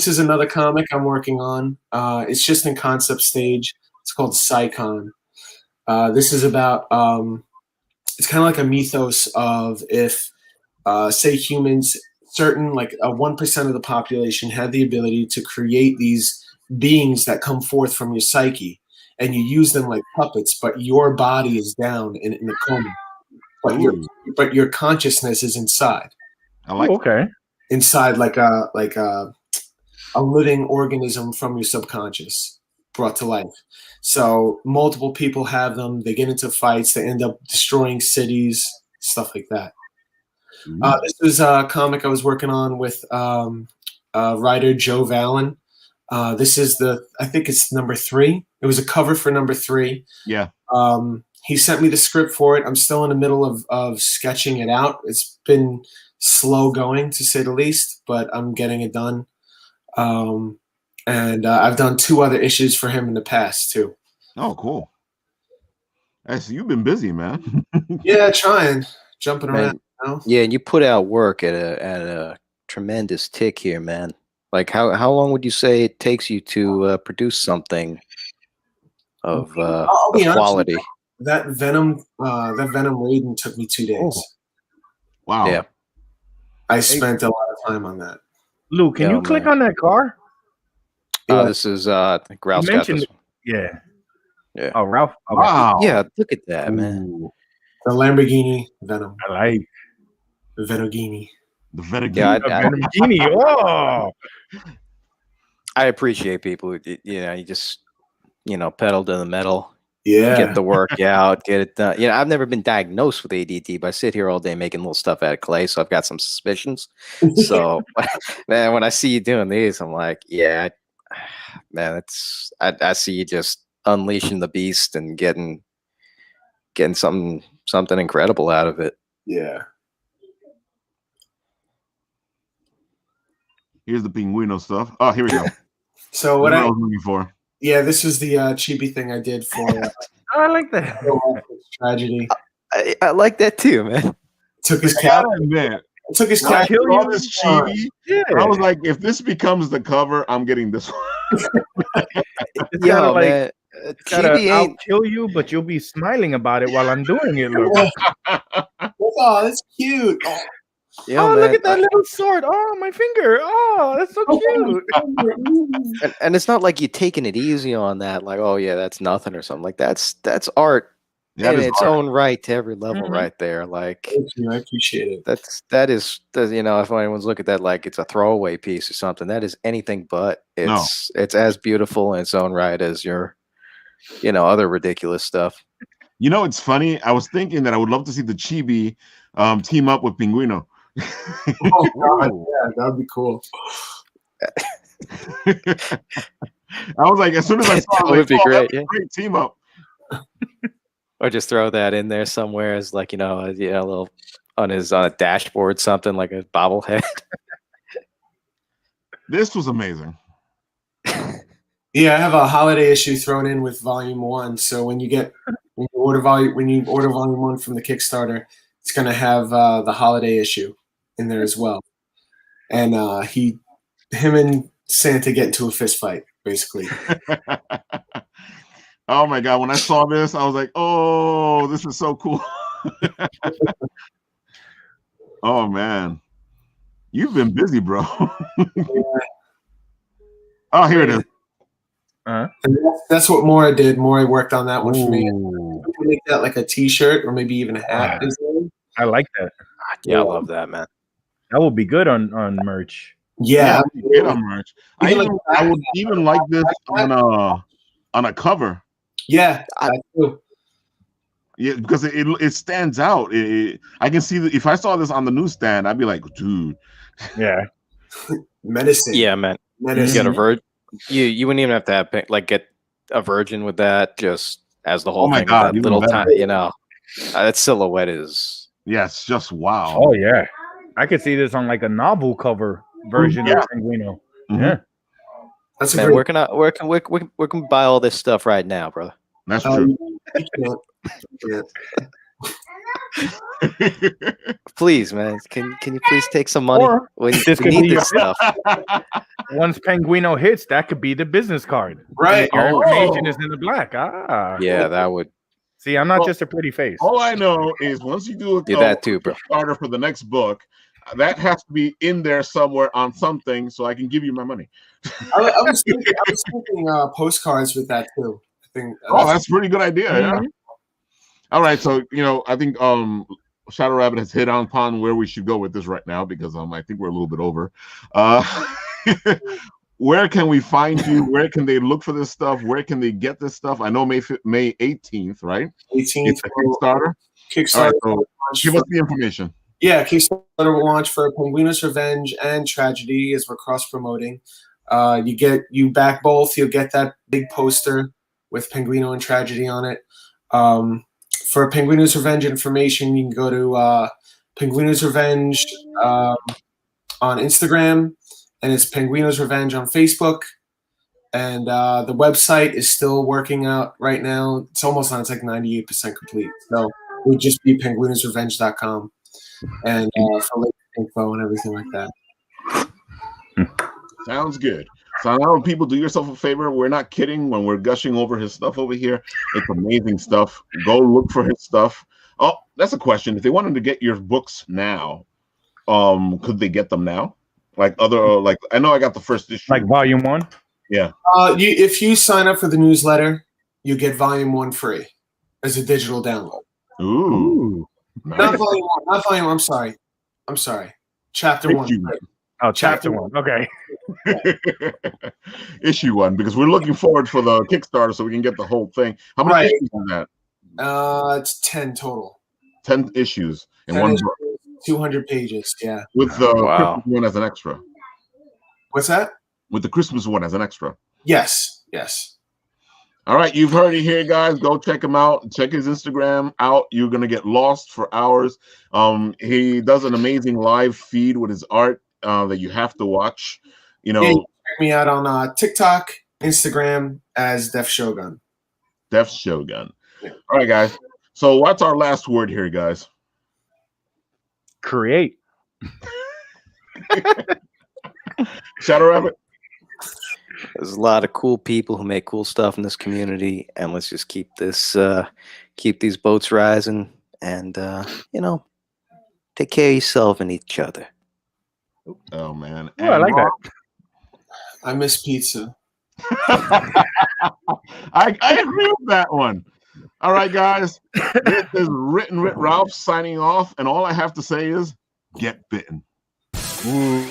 [SPEAKER 5] is another comic I'm working on. It's just in concept stage. It's called Psychon. This is about it's kind of like a mythos of if say humans, certain like 1% of the population had the ability to create these beings that come forth from your psyche, and you use them like puppets, but your body is down in a coma, but your consciousness is inside.
[SPEAKER 1] I like
[SPEAKER 2] okay.
[SPEAKER 5] Inside like a living organism from your subconscious brought to life. So multiple people have them. They get into fights. They end up destroying cities, stuff like that. This is a comic I was working on with writer Joe Vallon. This is I think it's number 3. It was a cover for number 3.
[SPEAKER 1] Yeah.
[SPEAKER 5] He sent me the script for it. I'm still in the middle of sketching it out. It's been slow going, to say the least, but I'm getting it done. And I've done 2 other issues for him in the past too.
[SPEAKER 1] Oh, cool. I see you've been busy, man.
[SPEAKER 5] Yeah, trying, jumping around. You know?
[SPEAKER 3] Yeah, and you put out work at a tremendous tick here, man. Like how long would you say it takes you to produce something of quality?
[SPEAKER 5] That Venom Raiden took me 2 days.
[SPEAKER 1] Oh. Wow.
[SPEAKER 3] Yeah.
[SPEAKER 5] I spent a lot of time on that.
[SPEAKER 2] Lou, can you click on that car?
[SPEAKER 3] This is I think Ralph's got this one.
[SPEAKER 2] Yeah.
[SPEAKER 3] Yeah.
[SPEAKER 2] Oh, Ralph. Okay.
[SPEAKER 1] Wow.
[SPEAKER 3] Yeah, look at that, man.
[SPEAKER 1] Ooh.
[SPEAKER 5] The Lamborghini Venom.
[SPEAKER 2] I like
[SPEAKER 5] The Venogini.
[SPEAKER 1] The Venogini.
[SPEAKER 3] Yeah,
[SPEAKER 2] Lamborghini. Oh.
[SPEAKER 3] I appreciate people. You just pedal to the metal.
[SPEAKER 5] Yeah.
[SPEAKER 3] Get the work out, get it done. I've never been diagnosed with ADD, but I sit here all day making little stuff out of clay, so I've got some suspicions. So, man, when I see you doing these, I'm like, yeah, man, I see you just unleashing the beast and getting something incredible out of it.
[SPEAKER 5] Yeah.
[SPEAKER 1] Here's the Penguino stuff. Oh, here we go.
[SPEAKER 5] So what
[SPEAKER 1] I was looking for.
[SPEAKER 5] Yeah, this is the chibi thing I did for
[SPEAKER 2] I like that.
[SPEAKER 5] Tragedy.
[SPEAKER 3] I like that too, man.
[SPEAKER 5] Took his
[SPEAKER 1] I
[SPEAKER 5] cat.
[SPEAKER 1] gotta admit,
[SPEAKER 5] Took his
[SPEAKER 1] when
[SPEAKER 5] cat.
[SPEAKER 1] I saw this chibi,
[SPEAKER 2] Yeah.
[SPEAKER 1] I was like, if this becomes the cover, I'm getting this one.
[SPEAKER 2] It's kinda like,
[SPEAKER 3] man,
[SPEAKER 2] I'll kill you, but you'll be smiling about it while I'm doing it. Lou.
[SPEAKER 5] Oh, that's cute. Oh,
[SPEAKER 2] Oh, look at that little sword. Oh, my finger. Oh, that's so cute.
[SPEAKER 3] and it's not like you're taking it easy on that, like, oh yeah, that's nothing or something. Like that's art in its own right to every level, right there. Like,
[SPEAKER 5] thank you. I appreciate it.
[SPEAKER 3] that is if anyone's look at that like it's a throwaway piece or something, that is anything but. It's as beautiful in its own right as your other ridiculous stuff.
[SPEAKER 1] It's funny. I was thinking that I would love to see the chibi team up with Penguino.
[SPEAKER 5] Oh God, yeah, that'd be cool.
[SPEAKER 1] I was like, as soon as I saw it,
[SPEAKER 3] would be great. Yeah.
[SPEAKER 1] Great team up.
[SPEAKER 3] Or just throw that in there somewhere as like a little on a dashboard, something like a bobblehead.
[SPEAKER 1] This was amazing.
[SPEAKER 5] Yeah, I have a holiday issue thrown in with Volume 1. So when you order Volume 1 from the Kickstarter, it's gonna have the holiday issue in there as well. And him and Santa get into a fist fight, basically.
[SPEAKER 1] Oh my God! When I saw this, I was like, "Oh, this is so cool!" Oh man, you've been busy, bro. Oh, here it is.
[SPEAKER 5] And that's what Maura did. Maura worked on that one for me. Make that like a T-shirt or maybe even a hat.
[SPEAKER 2] I like that.
[SPEAKER 3] Yeah, I love that, man.
[SPEAKER 2] That will be good on merch.
[SPEAKER 5] Yeah,
[SPEAKER 1] good on merch. I would even like this on a cover.
[SPEAKER 5] Yeah, I do.
[SPEAKER 1] Yeah, because it stands out. I can see that if I saw this on the newsstand, I'd be like, dude.
[SPEAKER 2] Yeah.
[SPEAKER 5] Medicine.
[SPEAKER 3] Yeah, man.
[SPEAKER 5] Medicine.
[SPEAKER 3] You get a virgin. You wouldn't even have to have get a virgin with that. Just as the whole thing.
[SPEAKER 1] God,
[SPEAKER 3] that little time, that silhouette is.
[SPEAKER 1] Yeah, it's just wow.
[SPEAKER 2] Oh yeah, I could see this on like a novel cover version of Penguino.
[SPEAKER 1] Mm-hmm.
[SPEAKER 2] Yeah.
[SPEAKER 5] That's
[SPEAKER 3] man, where can we buy all this stuff right now, brother?
[SPEAKER 1] That's true.
[SPEAKER 3] Please, man, can you please take some money? When
[SPEAKER 2] this
[SPEAKER 3] you need this stuff.
[SPEAKER 2] Once Penguino hits, that could be the business card.
[SPEAKER 5] Right.
[SPEAKER 2] Your information is in the black.
[SPEAKER 3] Yeah, that would.
[SPEAKER 2] See, I'm not just a pretty face.
[SPEAKER 1] All I know is once you do
[SPEAKER 3] that too, bro.
[SPEAKER 1] Kickstarter for the next book, that has to be in there somewhere on something, so I can give you my money.
[SPEAKER 5] I was thinking postcards with that too. I think.
[SPEAKER 1] That's a pretty good idea. Mm-hmm. Yeah. All right, so I think Shadow Rabbit has hit upon where we should go with this right now because I think we're a little bit over. Where can we find you? Where can they look for this stuff? Where can they get this stuff? I know May 18th, right?
[SPEAKER 5] 18th.
[SPEAKER 1] Kickstarter.
[SPEAKER 5] Kickstarter.
[SPEAKER 1] Right, so give us the information.
[SPEAKER 5] Yeah, Kickstarter will launch for Penguino's Revenge and Tragedy as we're cross promoting. You back both. You'll get that big poster with Penguino and Tragedy on it. For Penguino's Revenge information, you can go to Penguino's Revenge on Instagram, and it's Penguino's Revenge on Facebook. And the website is still working out right now. It's almost on. It's like 98% complete. So it would just be penguinosrevenge.com. And for info and everything like that.
[SPEAKER 1] Sounds good. So now, people, do yourself a favor. We're not kidding when we're gushing over his stuff over here. It's amazing stuff. Go look for his stuff. Oh, that's a question. If they wanted to get your books now, could they get them now? Like I know I got the first issue.
[SPEAKER 2] Like Volume 1?
[SPEAKER 1] Yeah.
[SPEAKER 5] If you sign up for the newsletter, you get Volume 1 free as a digital download.
[SPEAKER 1] Ooh.
[SPEAKER 5] Nice. Not Volume 1. Not Volume 1. I'm sorry. Chapter 1.
[SPEAKER 2] Oh, Chapter 1. Okay.
[SPEAKER 1] Issue 1, because we're looking forward for the Kickstarter so we can get the whole thing. How many issues is that?
[SPEAKER 5] It's 10 total.
[SPEAKER 1] 10 issues in one book.
[SPEAKER 5] 200 pages, yeah.
[SPEAKER 1] With the Christmas one as an extra.
[SPEAKER 5] What's that?
[SPEAKER 1] With the Christmas one as an extra.
[SPEAKER 5] Yes.
[SPEAKER 1] All right, you've heard it here, guys. Go check him out. Check his Instagram out. You're going to get lost for hours. He does an amazing live feed with his art that you have to watch. You
[SPEAKER 5] check me out on TikTok, Instagram as Def Shogun.
[SPEAKER 1] Def Shogun. Yeah. All right, guys. So what's our last word here, guys?
[SPEAKER 2] Create.
[SPEAKER 1] Shadow Rabbit.
[SPEAKER 3] There's a lot of cool people who make cool stuff in this community, and let's just keep these boats rising, and take care of yourself and each other.
[SPEAKER 1] Oh man,
[SPEAKER 2] I like that.
[SPEAKER 5] I miss pizza.
[SPEAKER 1] I agree with that one. All right, guys. This is Written with Raupp signing off, and all I have to say is, get bitten.
[SPEAKER 2] Ooh.